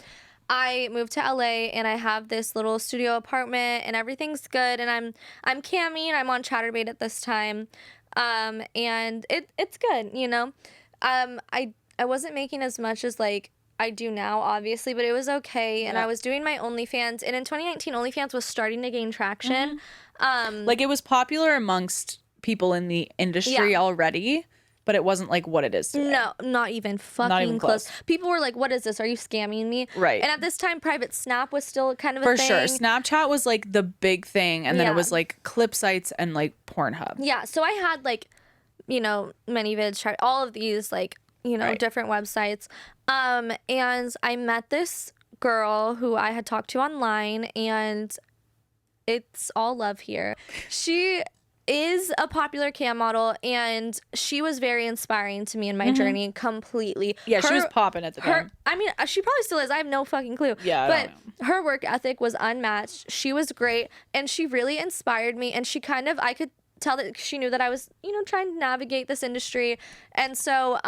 I moved to LA, and I have this little studio apartment, and everything's good. And I'm camming. I'm on Chatterbait at this time, and it's good. You know, I wasn't making as much as like I do now, obviously, but it was okay. And I was doing my OnlyFans, and in 2019, OnlyFans was starting to gain traction. Like it was popular amongst people in the industry already, but it wasn't like what it is today. No, not even fucking close. People were like, what is this? Are you scamming me? Right. And at this time, private Snap was still kind of a For thing. sure. Snapchat was like the big thing, and then it was like clip sites and like Pornhub. Yeah, so I had like, you know, ManyVids, all of these like, you know, different websites. And I met this girl who I had talked to online, and it's all love here. She is a popular cam model, and she was very inspiring to me in my journey completely. Yeah, she was popping at the time. I mean, she probably still is. I have no fucking clue. Yeah, I but don't know. her work ethic was unmatched. She was great, and she really inspired me. And she kind of, I could tell that she knew that I was, you know, trying to navigate this industry. And so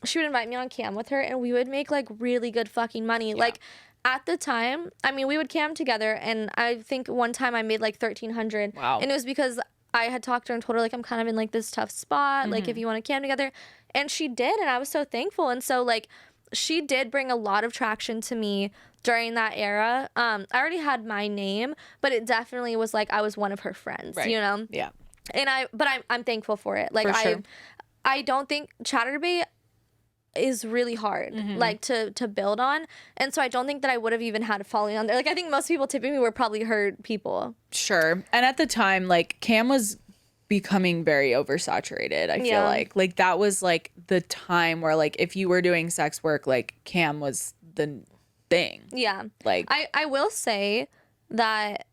she would invite me on cam with her, and we would make like really good fucking money. Like at the time, I mean, we would cam together, and I think one time I made like $1,300. Wow. And it was because I had talked to her and told her like I'm kind of in like this tough spot, like if you want to cam together. And she did, and I was so thankful. And so like she did bring a lot of traction to me during that era. I already had my name, but it definitely was like I was one of her friends, you know? Yeah. And I'm thankful for it. Like For sure. I don't think Chatterbait is really hard like to build on, and so I don't think that I would have even had a following on there. Like I think most people tipping me were probably heard people. Sure. And at the time, like cam was becoming very oversaturated. I feel like that was like the time where like if you were doing sex work, like cam was the thing. Yeah. Like I will say that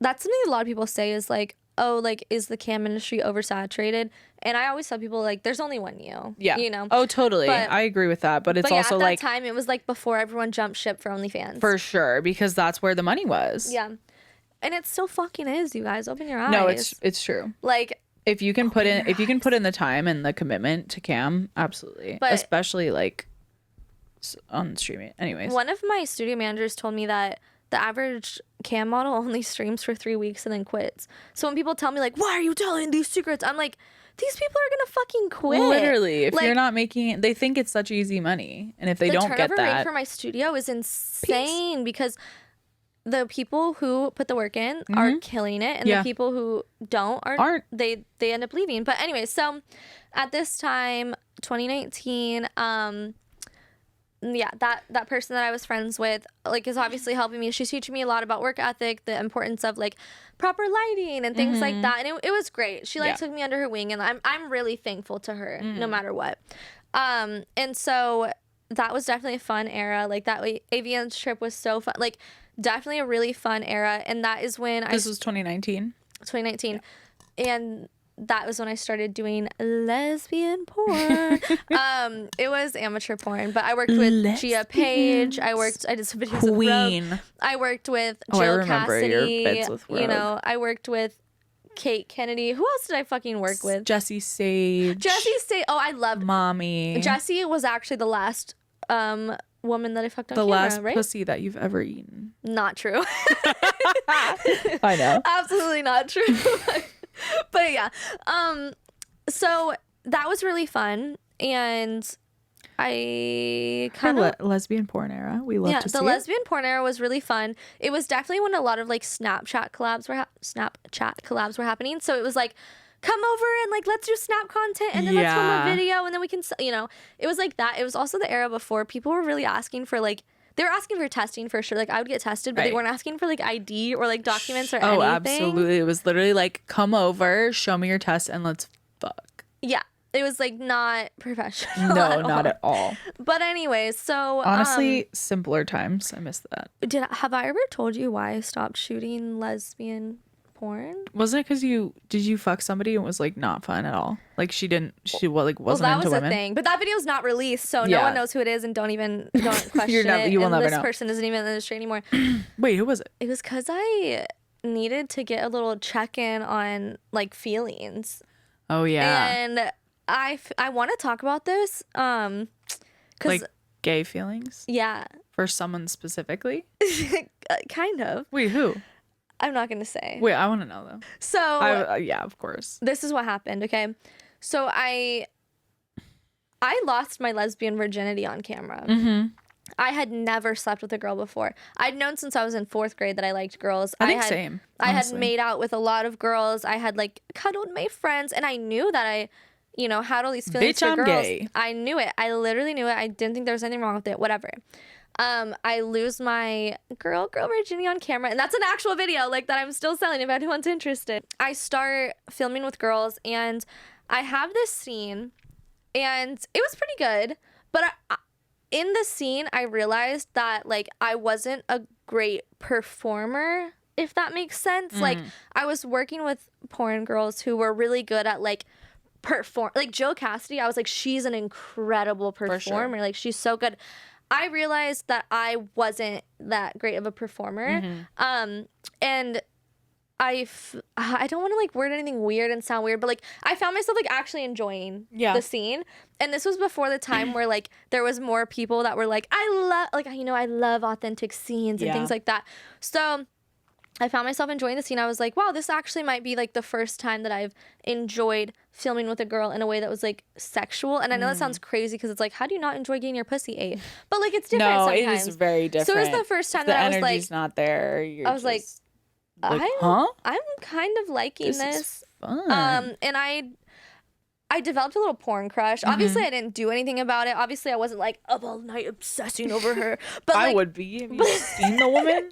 that's something a lot of people say is like, oh, like, is the cam industry oversaturated? And I always tell people, like, there's only one you. Yeah. You know? Oh, totally. But, I agree with that. But it's also at that like time, it was like before everyone jumped ship for OnlyFans. for sure, because that's where the money was. Yeah. And it still fucking is, you guys. Open your eyes. No, it's true. Like, If you can put in the time and the commitment to cam, absolutely. But- especially like on streaming. Anyways. one of my studio managers told me that the average cam model only streams for 3 weeks and then quits. So when people tell me, like, why are you telling these secrets? I'm like, these people are going to fucking quit. Literally. If like, you're not making it, they think it's such easy money. And if they don't get the turnover rate that. for my studio is insane because the people who put the work in are killing it, and the people who aren't. They end up leaving. But anyway, so at this time, 2019, that person that I was friends with, like, is obviously helping me. She's teaching me a lot about work ethic, the importance of like proper lighting and things like that. And it was great. She like took me under her wing, and I'm really thankful to her no matter what. And so that was definitely a fun era. Like that avian trip was so fun. Like definitely a really fun era. And that is when This was 2019. 2019. And that was when I started doing lesbian porn. It was amateur porn, but I worked with Gia Page. I did some videos with Rogue. I worked with Jill I remember Cassidy. your bits with Rogue. You know, I worked with Kate Kennedy. Who else did I fucking work with? Jesse Sage. Oh, I loved Mommy. Jessie was actually the last woman that I fucked on the camera, last right? pussy that you've ever eaten. Not true. I know. Absolutely not true. But yeah. So that was really fun, and I kind of lesbian porn era. We love to see the lesbian porn era was really fun. It was definitely when a lot of like Snapchat collabs were happening. So it was like, come over and like let's do Snap content, and then let's film a video, and then we can, you know, it was like that. It was also the era before people were really asking for like, they were asking for testing for sure. Like I would get tested, but they weren't asking for like ID or like documents or anything. Oh, absolutely. It was literally like, come over, show me your test, and let's fuck. Yeah. It was like not professional. No, not at all. But anyways, so honestly, simpler times. I miss that. Have I ever told you why I stopped shooting lesbian porn? Wasn't it because did you fuck somebody and it was like not fun at all? Like she wasn't into women. Well, that was the thing. But that video's not released, so no one knows who it is, and don't question it. You will and never this know. person isn't even in the industry anymore. Wait, who was it? It was because I needed to get a little check-in on like feelings. Oh yeah. And I want to talk about this, cause like gay feelings. Yeah. For someone specifically. Kind of. Wait, who? I'm not gonna say. Wait, I want to know though. So yeah, of course. This is what happened. Okay, so I lost my lesbian virginity on camera. Mm-hmm. I had never slept with a girl before. I'd known since I was in 4th grade that I liked girls. I think same. I had made out with a lot of girls. I had like cuddled my friends, and I knew that I, you know, had all these feelings for girls. Gay. I knew it. I literally knew it. I didn't think there was anything wrong with it. Whatever. I lose my girl virginity on camera, and that's an actual video like that I'm still selling if anyone's interested. I start filming with girls, and I have this scene, and it was pretty good, but in the scene I realized that like I wasn't a great performer, if that makes sense. Like I was working with porn girls who were really good at like like Jill Cassidy. I was like, she's an incredible performer. Sure. Like she's so good. I realized that I wasn't that great of a performer. And I don't want to like word anything weird and sound weird, but like I found myself like actually enjoying the scene. And this was before the time where like there was more people that were like, I love authentic scenes and things like that. So I found myself enjoying the scene. I was like, wow, this actually might be like the first time that I've enjoyed filming with a girl in a way that was like sexual. And I know that sounds crazy because it's like, how do you not enjoy getting your pussy ate? But like it's different sometimes. No, it is very different. So it was the first time that I was like, the energy's not there. I was like, I'm kind of liking this. Is fun. And I developed a little porn crush. Obviously, I didn't do anything about it. Obviously, I wasn't like up all night obsessing over her. But I like, would be. Have you seen the woman?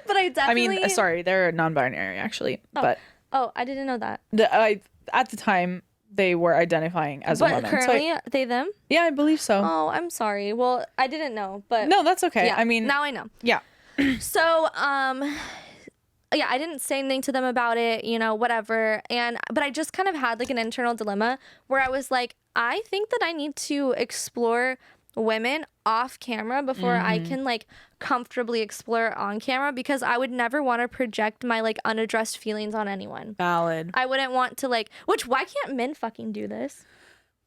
But I definitely. I mean, sorry, they're non-binary actually. But I didn't know that. At the time they were identifying as a woman. But currently, they them? Yeah, I believe so. Oh, I'm sorry. Well, I didn't know, but no, that's okay. Yeah, I mean, now I know. Yeah. So, yeah, I didn't say anything to them about it, you know, whatever. But I just kind of had like an internal dilemma where I was like, I think that I need to explore women off camera before I can like comfortably explore on camera, because I would never want to project my like unaddressed feelings on anyone. Valid. I wouldn't want to like, why can't men fucking do this?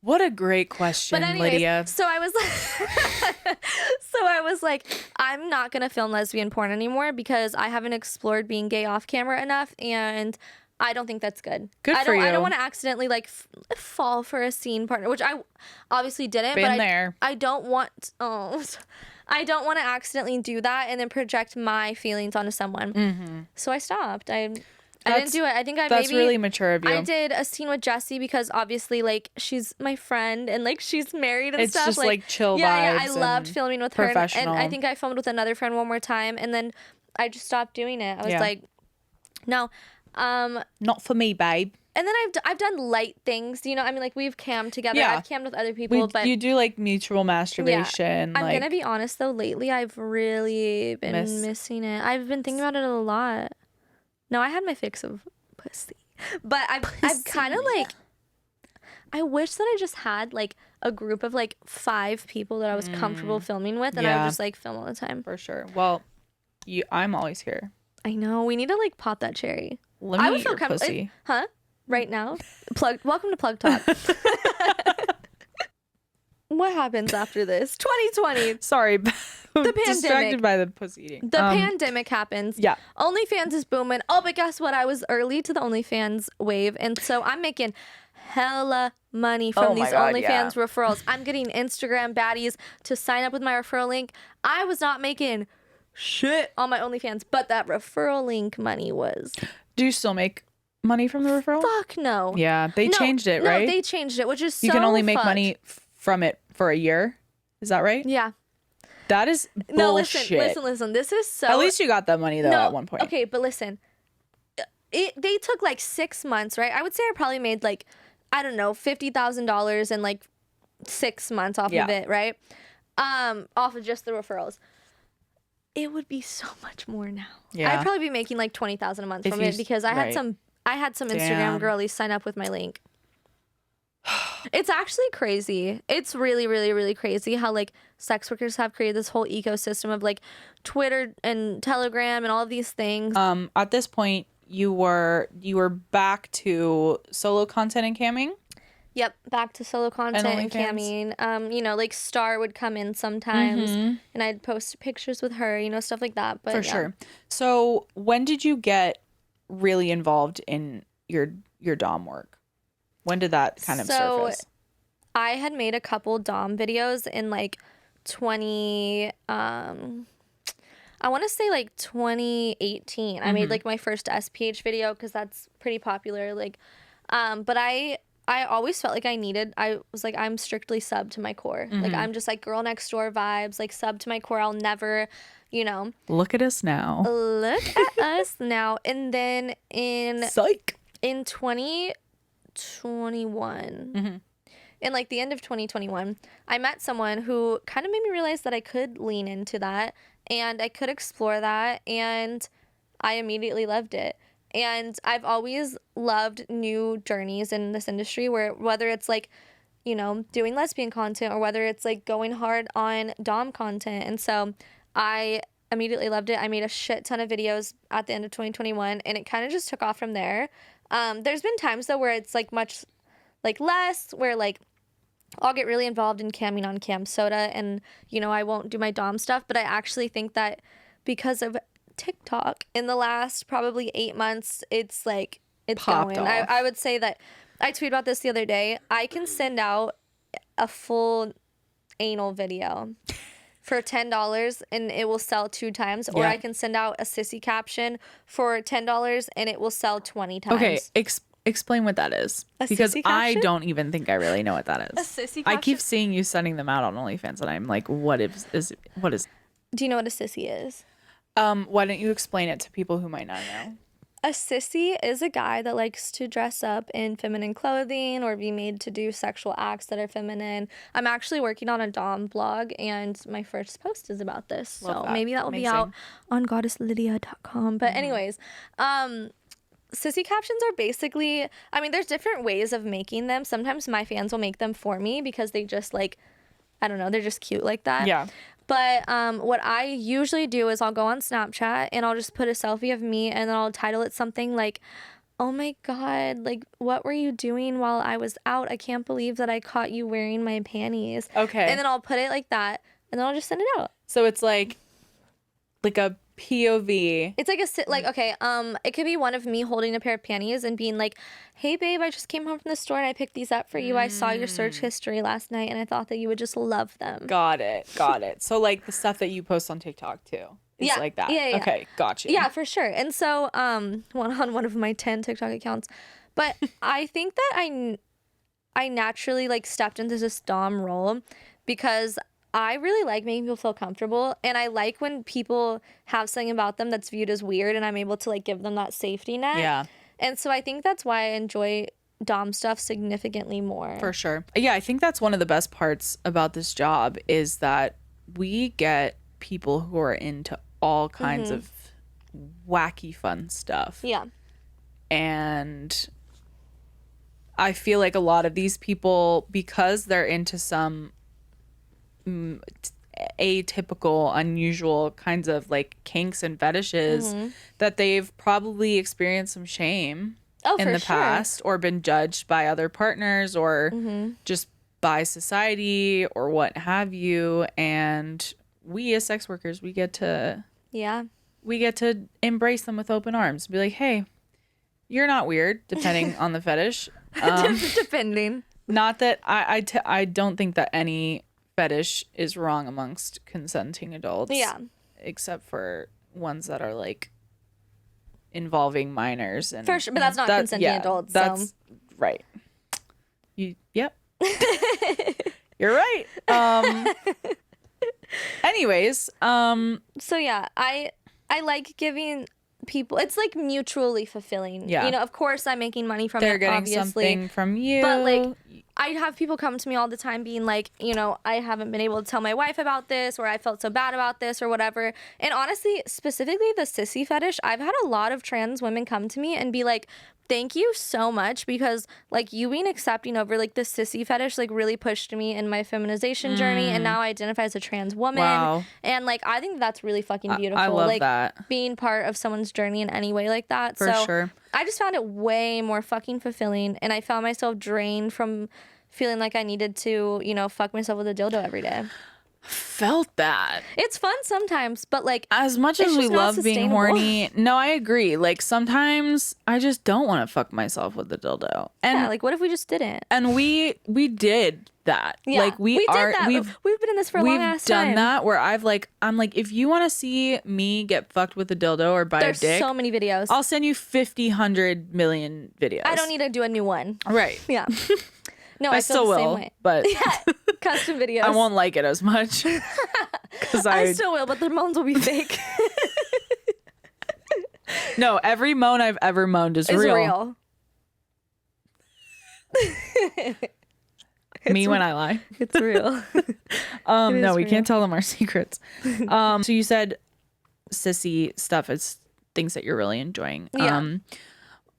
What a great question, Lydia. So I was like, I'm not gonna film lesbian porn anymore because I haven't explored being gay off camera enough, and I don't think that's good. For you. I don't want to accidentally like fall for a scene partner, which I obviously didn't. Been there. I don't want. I don't want to accidentally do that and then project my feelings onto someone. So I stopped. I didn't do it. I think that's really mature of you. I did a scene with Jessie because obviously like she's my friend and like she's married and stuff. It's just like chill vibes. Yeah, I loved filming with her. Professional. And I think I filmed with another friend one more time, and then I just stopped doing it. I was like, no. Not for me, babe. And then I've done light things, you know. I mean, like we've cammed together. I've cammed with other people, but you do like mutual masturbation. I'm gonna be honest though. Lately, I've really been missing it. I've been thinking about it a lot. No, I had my fix of pussy, but I've kind of like. I wish that I just had like a group of like 5 people that I was comfortable filming with, and I would just like film all the time. For sure. Well, I'm always here. I know, we need to like pop that cherry. Let me I would eat feel your comfortable. pussy. Huh? Right now? Welcome to Plug Talk. What happens after this? 2020. Sorry, The distracted pandemic. by the pussy eating. The pandemic happens. Yeah. OnlyFans is booming. Oh, but guess what? I was early to the OnlyFans wave, and so I'm making hella money from Oh my these God, OnlyFans yeah. referrals. I'm getting Instagram baddies to sign up with my referral link. I was not making shit on my OnlyFans, but that referral link money was. Do you still make money from the referral? Fuck no. Yeah, they changed it, right? No, they changed it, which is so you can only make fucked. money from it for a year. Is that right? Yeah. That is bullshit. No, listen. This is so. At least you got that money though No, at one point. okay, but listen. They took like 6 months, right? I would say I probably made like, I don't know, $50,000 in like 6 months off of it, right? Off of just the referrals. It would be so much more now. Yeah. I'd probably be making like $20,000 a month If from you it because I had some Instagram Damn. girlies sign up with my link. It's actually crazy. It's really, really, really crazy how like sex workers have created this whole ecosystem of like Twitter and Telegram and all of these things. At this point, you were back to solo content and camming. Yep, back to solo content and OnlyFans. camming. You know, like Star would come in sometimes, and I'd post pictures with her. You know, stuff like that. But For sure. So when did you get really involved in your dom work? When did that kind of surface? I had made a couple dom videos in like 20 I want to say like 2018. I made like my first SPH video because that's pretty popular. Like, but I always felt like I was like, I'm strictly sub to my core. Like, I'm just like girl next door vibes, like sub to my core. I'll never, you know. Look at us now. Look at us now. And then in 2021, in like the end of 2021, I met someone who kind of made me realize that I could lean into that and I could explore that, and I immediately loved it. And I've always loved new journeys in this industry, where whether it's like, you know, doing lesbian content or whether it's like going hard on dom content. And so I immediately loved it. I made a shit ton of videos at the end of 2021, and it kind of just took off from there. There's been times though where it's like much like less, where like I'll get really involved in camming on Cam Soda, and you know, I won't do my dom stuff. But I actually think that because of TikTok in the last probably 8 months, it's like it's Popped going. off. I would say that I tweeted about this the other day. I can send out a full anal video for $10 and it will sell 2 times, or Yeah. I can send out a sissy caption for $10 and it will sell 20 times. Okay, explain what that is, A because sissy I caption? don't even think I really know what that is. A sissy I keep caption? seeing you sending them out on OnlyFans, and I'm like, what is? Do you know what a sissy is? Why don't you explain it to people who might not know? A sissy is a guy that likes to dress up in feminine clothing or be made to do sexual acts that are feminine. I'm actually working on a dom blog, and my first post is about this. Love So that. maybe that will be Amazing. out on goddesslydia.com. But anyways, sissy captions are basically, I mean, there's different ways of making them. Sometimes my fans will make them for me because they just like, I don't know, they're just cute like that. Yeah. But what I usually do is I'll go on Snapchat and I'll just put a selfie of me, and then I'll title it something like, oh my God, like, what were you doing while I was out? I can't believe that I caught you wearing my panties. Okay. And then I'll put it like that, and then I'll just send it out. So it's like a POV. It's like okay, it could be one of me holding a pair of panties and being like, hey babe, I just came home from the store and I picked these up for you. I saw your search history last night and I thought that you would just love them. Got it. So like the stuff that you post on TikTok too. Is like that. Yeah. Okay, gotcha. Yeah, for sure. And so on one of my 10 TikTok accounts. But I think that I naturally like stepped into this dom role because I really like making people feel comfortable, and I like when people have something about them that's viewed as weird and I'm able to like give them that safety net. Yeah. And so I think that's why I enjoy dom stuff significantly more. For sure. Yeah, I think that's one of the best parts about this job is that we get people who are into all kinds of wacky fun stuff. Yeah. And I feel like a lot of these people, because they're into some atypical, unusual kinds of like kinks and fetishes, that they've probably experienced some shame in the past, or been judged by other partners, or just by society or what have you. And we as sex workers, we get to embrace them with open arms, be like, hey, you're not weird, depending on the fetish. Depending. Not that I don't think that any fetish is wrong amongst consenting adults. Yeah. Except for ones that are like involving minors. And for sure, but that's not consenting adults. That's right. Yep. You're right. Anyways, so yeah, I like giving people, it's like mutually fulfilling. You know, of course I'm making money from they're it, getting obviously, something from you, but like I have people come to me all the time being like, you know, I haven't been able to tell my wife about this, or I felt so bad about this, or whatever. And honestly, specifically the sissy fetish, I've had a lot of trans women come to me and be like, thank you so much, because like you being accepting over like the sissy fetish like really pushed me in my feminization journey, and now I identify as a trans woman. Wow. And like I think that's really fucking beautiful. I love like that, being part of someone's journey in any way like that. For so sure. I just found it way more fucking fulfilling, and I found myself drained from feeling like I needed to, you know, fuck myself with a dildo every day. Felt that. It's fun sometimes, but like as much as we love being horny, no, I agree. Like sometimes I just don't want to fuck myself with the dildo. And yeah, like what if we just didn't? And we did that. Yeah, like we did that. We've been in this for a long ass time. We've done that where I'm like, if you want to see me get fucked with a dildo or by a dick, there's so many videos. I'll send you 50, 100 million videos. I don't need to do a new one. Right. Yeah. No, I feel still the will, same way. but yeah, custom videos. I won't like it as much. Because I still will, but the moans will be fake. No, every moan I've ever moaned is real. Me when I lie. It's real. No, we can't tell them our secrets. So you said sissy stuff is things that you're really enjoying. Yeah.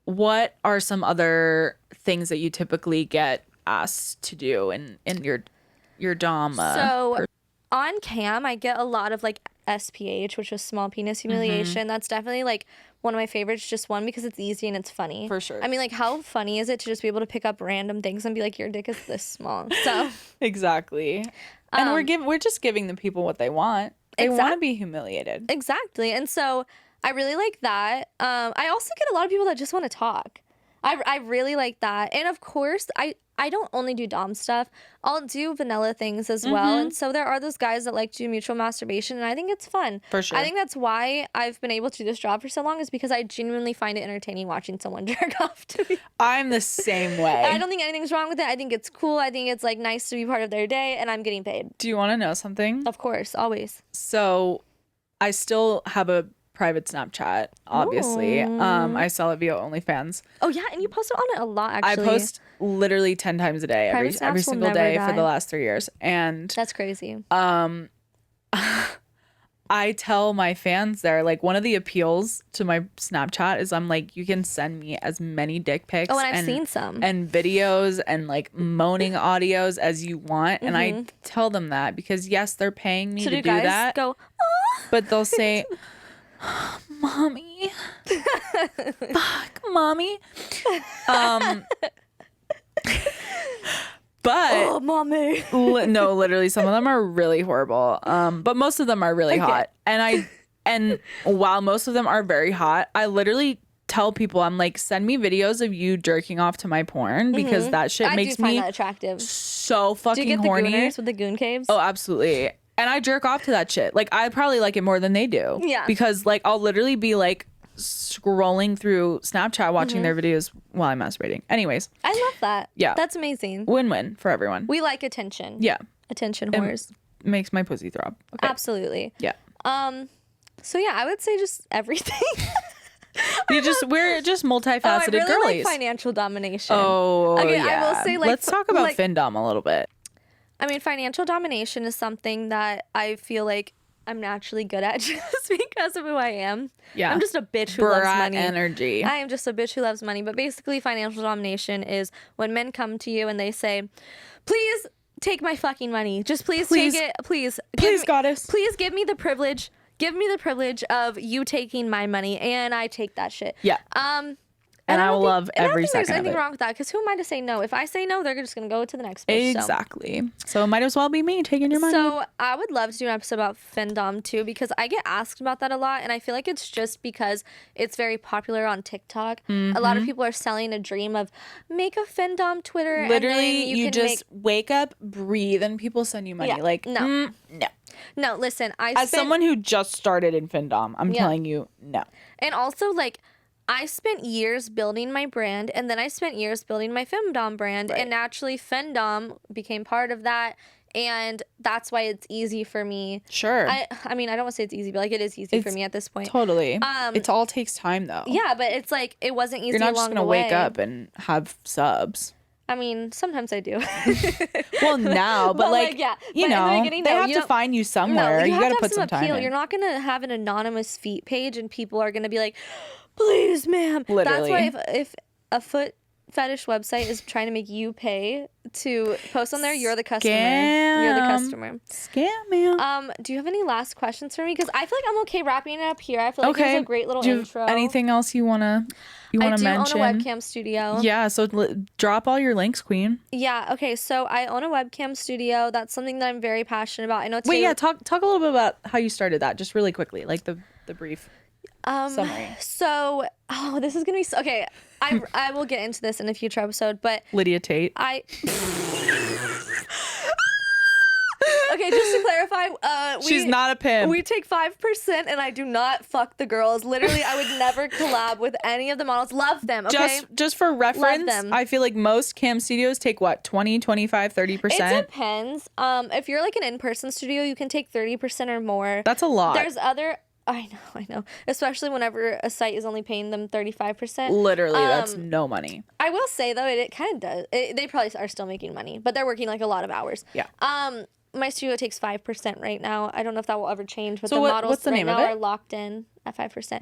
What are some other things that you typically get asked to do in your dom? So on cam, I get a lot of like SPH, which is small penis humiliation. That's definitely like one of my favorites, just one, because it's easy and it's funny. For sure. I mean, like, how funny is it to just be able to pick up random things and be like, your dick is this small? So exactly. And we're just giving the people what they want. They want to be humiliated. Exactly. And so I really like that. I also get a lot of people that just want to talk. I really like that. And of course, I don't only do dom stuff. I'll do vanilla things as well. And so there are those guys that like to do mutual masturbation, and I think it's fun. For sure. I think that's why I've been able to do this job for so long, is because I genuinely find it entertaining watching someone jerk off to me. I'm the same way. I don't think anything's wrong with it. I think it's cool. I think it's like nice to be part of their day, and I'm getting paid. Do you want to know something? Of course, always. So I still have a private Snapchat, obviously. I sell it via OnlyFans. Oh yeah, and you post on it a lot, actually. I post literally 10 times a day, every single day for the last 3 years. And that's crazy. I tell my fans there, like, one of the appeals to my Snapchat is I'm like, you can send me as many dick pics. Oh, and I've seen some. And videos and like moaning audios as you want. And I tell them that because yes, they're paying me to do guys that. Go, oh. But they'll say, mommy, fuck, mommy. But oh, mommy. No, literally, some of them are really horrible. But most of them are really hot. And while most of them are very hot, I literally tell people, I'm like, send me videos of you jerking off to my porn, because that shit makes me that attractive. So fucking horny. Do you get horny. The gooners with the goon caves? Oh, absolutely. And I jerk off to that shit. Like, I probably like it more than they do. Yeah. Because like I'll literally be like scrolling through Snapchat watching their videos while I'm masturbating. Anyways. I love that. Yeah. That's amazing. Win-win for everyone. We like attention. Yeah. Attention whores. It makes my pussy throb. Okay. Absolutely. Yeah. So yeah, I would say just everything. we're just multifaceted I really girlies. like financial domination. Oh, okay, yeah. I will say, like, let's talk about FinDom a little bit. I mean, financial domination is something that I feel like I'm naturally good at just because of who I am. Yeah. I'm just a bitch who loves money. energy. I am just a bitch who loves money. But basically, financial domination is when men come to you and they say, please take my fucking money. Just please Please. take it. Please. Please, goddess. Please give me the privilege. Give me the privilege of you taking my money, and I take that shit. Yeah. And I will love every I don't think second there's of anything it. wrong with that, because who am I to say no? If I say no, they're just going to go to the next bitch. Exactly. So it might as well be me taking your money. So I would love to do an episode about findom too, because I get asked about that a lot, and I feel like it's just because it's very popular on TikTok. A lot of people are selling a dream of make a findom Twitter. Literally, and then you can just wake up, breathe, and people send you money. Yeah, Like, no. no. No, listen, As someone who just started in findom, I'm telling you, no. And also, like, I spent years building my brand, and then I spent years building my femdom brand, and naturally findom became part of that, and that's why it's easy for me. Sure. I mean, I don't want to say it's easy, but like it is easy for me at this point. Totally. It all takes time, though. Yeah, but it's like it wasn't easy. You're not along just gonna the way. wake up and have subs. I mean, sometimes I do. Well, now, but like, yeah, you but in the know, beginning, they no, have you to don't- find you somewhere. No, you have got to to put have some time in. You're not gonna have an anonymous feet page, and people are gonna be like, "Please, ma'am." Literally. That's why if a foot fetish website is trying to make you pay to post on there, you're the customer. You're the customer. Scam, man. Do you have any last questions for me? Because I feel like I'm okay wrapping it up here. I feel like it was a great little Do you have intro. anything else you wanna mention? I do own a webcam studio. Yeah, so drop all your links, queen. Yeah. Okay. So I own a webcam studio. That's something that I'm very passionate about. I know. Wait, yeah, talk a little bit about how you started that, just really quickly, like the brief summary. So, this is gonna be okay. I will get into this in a future episode, but Lydia Tate. Okay, just to clarify, She's not a pimp. We take 5%, and I do not fuck the girls. Literally, I would never collab with any of the models. Love them, okay? Just for reference, them. I feel like most cam studios take what, 20, 25, 30%? It depends. If you're like an in-person studio, you can take 30% or more. That's a lot. There's other... I know. Especially whenever a site is only paying them 35%. Literally, that's no money. I will say, though, it kind of does. They probably are still making money, but they're working like a lot of hours. Yeah. My studio takes 5% right now. I don't know if that will ever change, but So the models what's the right name now of it? are locked in at 5%.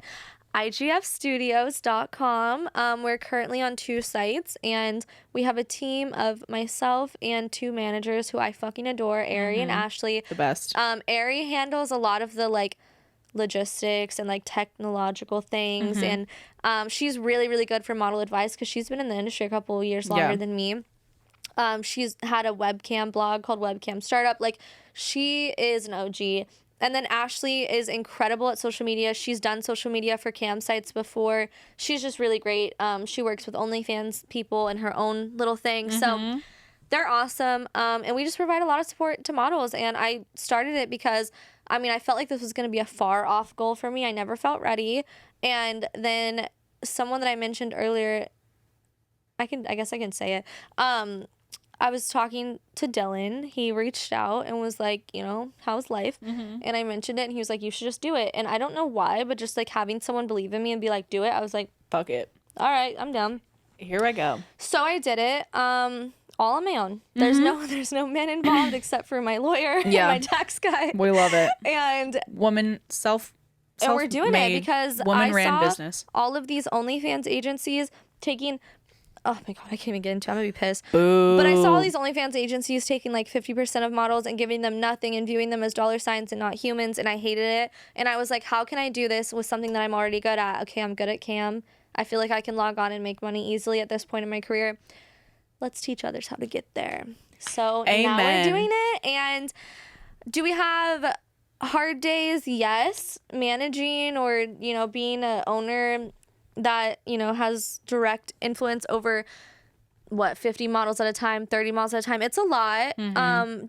IGFstudios.com. We're currently on 2 sites, and we have a team of myself and 2 managers who I fucking adore, Ari and Ashley. The best. Ari handles a lot of the like logistics and like technological things, and she's really, really good for model advice because she's been in the industry a couple of years longer than me. She's had a webcam blog called Webcam Startup. Like, she is an OG. And then Ashley is incredible at social media. She's done social media for cam sites before. She's just really great. She works with OnlyFans people and her own little thing. So they're awesome. And we just provide a lot of support to models. And I started it because, I mean, I felt like this was going to be a far off goal for me. I never felt ready. And then someone that I mentioned earlier, I guess I can say it. I was talking to Dylan. He reached out and was like, you know, how's life? And I mentioned it, and he was like, you should just do it. And I don't know why, but just like having someone believe in me and be like, do it. I was like, Fuck it. all right, I'm down. Here I go. So I did it. All on my own. There's no men involved except for my lawyer and my tax guy. We love it. And Woman and we're doing it because I saw business. all of these OnlyFans agencies taking. Oh my God, I can't even get into it. I'm going to be pissed. Boo. But I saw all these OnlyFans agencies taking like 50% of models and giving them nothing and viewing them as dollar signs and not humans. And I hated it. And I was like, how can I do this with something that I'm already good at? Okay, I'm good at cam. I feel like I can log on and make money easily at this point in my career. Let's teach others how to get there. So now we're doing it. And do we have hard days? Yes. Managing or, you know, being an owner that, you know, has direct influence over 50 models at a time, 30 models at a time. It's a lot.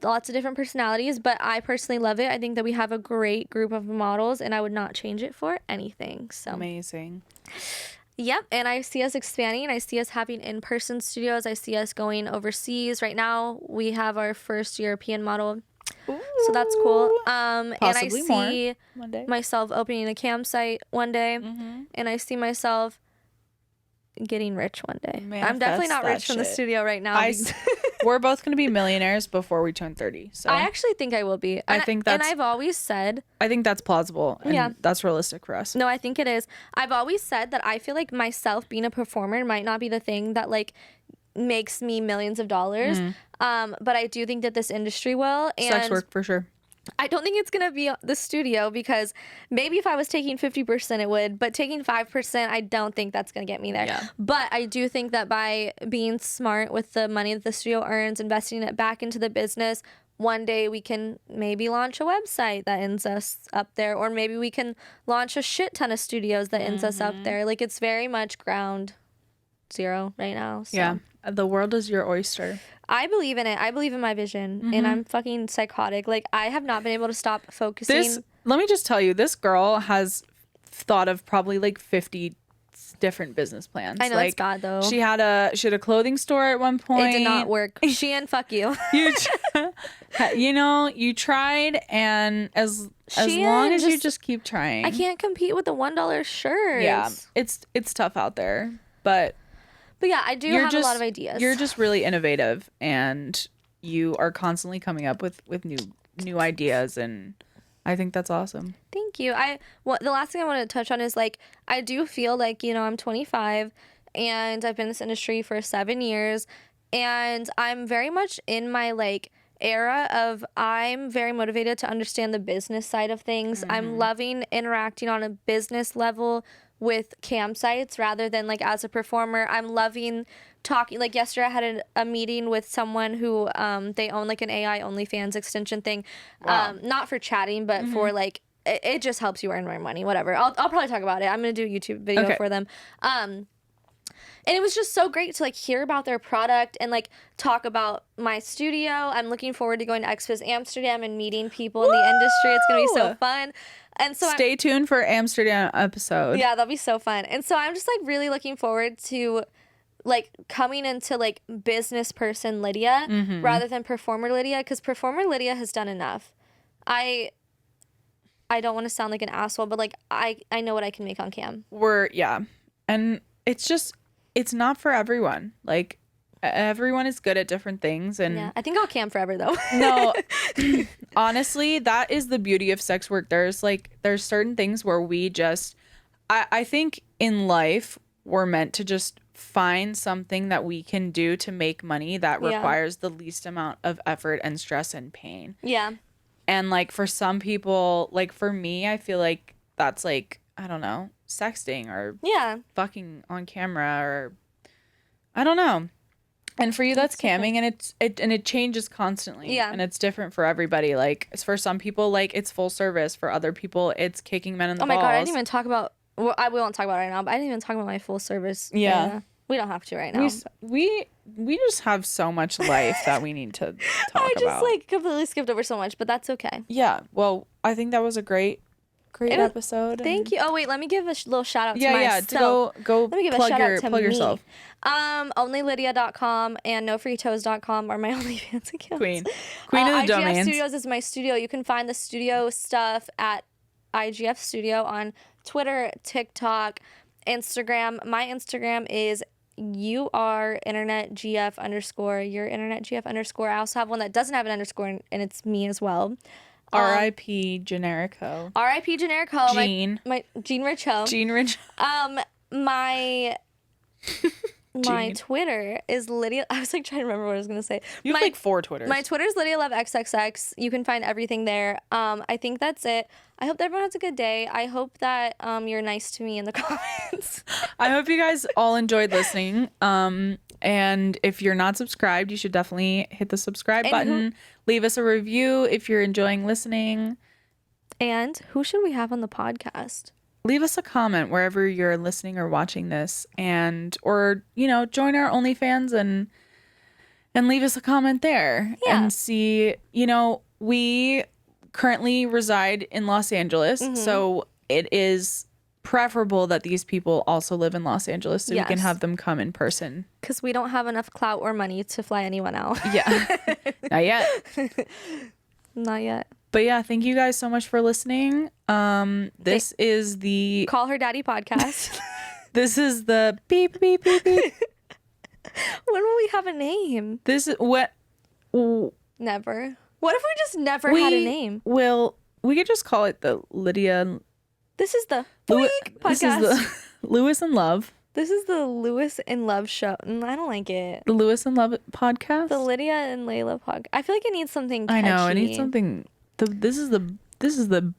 Lots of different personalities, but I personally love it. I think that we have a great group of models, and I would not change it for anything. So amazing. Yep. And I see us expanding. I see us having in-person studios. I see us going overseas. Right now we have our first European model. Ooh. So that's cool. And I Possibly see one day. myself opening a campsite one day, and I see myself getting rich one day. I'm definitely not rich from the studio right now. We're both going to be millionaires before we turn 30. So I actually think I will be. I think that's. And I've always said. I think that's plausible. And that's realistic for us. No, I think it is. I've always said that I feel like myself being a performer might not be the thing that like makes me millions of dollars. But I do think that this industry will. And Sex work for sure. I don't think it's going to be the studio, because maybe if I was taking 50% it would, but taking 5%, I don't think that's going to get me there. Yeah. But I do think that by being smart with the money that the studio earns, investing it back into the business, one day we can maybe launch a website that ends us up there, or maybe we can launch a shit ton of studios that ends us up there. Like, it's very much ground zero right now. So. Yeah. The world is your oyster. I believe in it. I believe in my vision, and I'm fucking psychotic. Like, I have not been able to stop focusing. Let me just tell you, this girl has thought of probably like 50 different business plans. I know, like, it's God, though. She had a clothing store at one point. It did not work. Shein, fuck you. You tried, and as long as you just keep trying. I can't compete with the $1 shirts. Yeah, it's tough out there, but yeah, I do have a lot of ideas. You're just really innovative, and you are constantly coming up with new ideas, and I think that's awesome. Thank you. The last thing I want to touch on is, like, I do feel like, I'm 25 and I've been in this industry for 7 years, and I'm very much in my like era of I'm very motivated to understand the business side of things. I'm loving interacting on a business level with campsites rather than like as a performer. I'm loving talking. Like, yesterday I had a meeting with someone who they own like an AI OnlyFans extension thing. Wow. Not for chatting, but for like it just helps you earn more money, whatever. I'll probably talk about it. I'm gonna do a YouTube video for them. And it was just so great to like hear about their product and like talk about my studio. I'm looking forward to going to Expo Amsterdam and meeting people in the industry. It's gonna be so fun. And so stay tuned for Amsterdam episode. Yeah, that'll be so fun. And so I'm just like really looking forward to like coming into like business person Lydia rather than performer Lydia, because performer Lydia has done enough. I don't want to sound like an asshole, but like I know what I can make on cam. And it's not for everyone. Like, everyone is good at different things, and yeah, I think I'll cam forever though. No, honestly, that is the beauty of sex work. There's certain things where I think in life we're meant to just find something that we can do to make money that requires the least amount of effort and stress and pain. Yeah. And like for some people, like for me, I feel like that's like, I don't know, sexting or fucking on camera, or I don't know. And for you, that's camming, and it changes constantly. Yeah. And it's different for everybody. Like, for some people, like, it's full service. For other people, it's kicking men in the balls. Oh my God, I didn't even talk about, we won't talk about it right now, but I didn't even talk about my full service. Yeah. We don't have to right now. We just have so much life that we need to talk about. I just like completely skipped over so much, but that's okay. Yeah. Well, I think that was a great episode. Thank you. Oh wait, let me give a little shout out to myself. Go. Let me give plug a shout out to plug me. yourself. ONLYLYDIA.com and NoFreeToes.com are my OnlyFans accounts. Queen of the domains. IGF Studios is my studio. You can find the studio stuff at IGF Studio on Twitter, TikTok, Instagram. My Instagram is YouRInternetGF_, your InternetGF_. I also have one that doesn't have an underscore, and it's me as well. R.I.P. Generico. R.I.P. Generico. Gene. My Gene Richo. Gene Rich. My Twitter is Lydia. I was like trying to remember what I was gonna say. You have like 4 Twitters. My Twitter is LydiaLoveXXX. You can find everything there. I think that's it. I hope that everyone has a good day. I hope that you're nice to me in the comments. I hope you guys all enjoyed listening. And if you're not subscribed, you should definitely hit the subscribe button. Leave us a review if you're enjoying listening. And who should we have on the podcast? Leave us a comment wherever you're listening or watching this, or join our OnlyFans and leave us a comment there. And see, we currently reside in Los Angeles, so it is preferable that these people also live in Los Angeles, so we can have them come in person, because we don't have enough clout or money to fly anyone out. Not yet. Not yet. But yeah, thank you guys so much for listening. This is the Call Her Daddy podcast. This is the beep beep beep beep. When will we have a name? This is what. Never. What if we just never had a name? Well, we could just call it the Lydia. This is the podcast. This is the Lewis and Love This is the Lewis in Love show. I don't like it. The Lewis and Love podcast. The Lydia and Leila podcast. I feel like it needs something catchy. I know. It needs something. This is the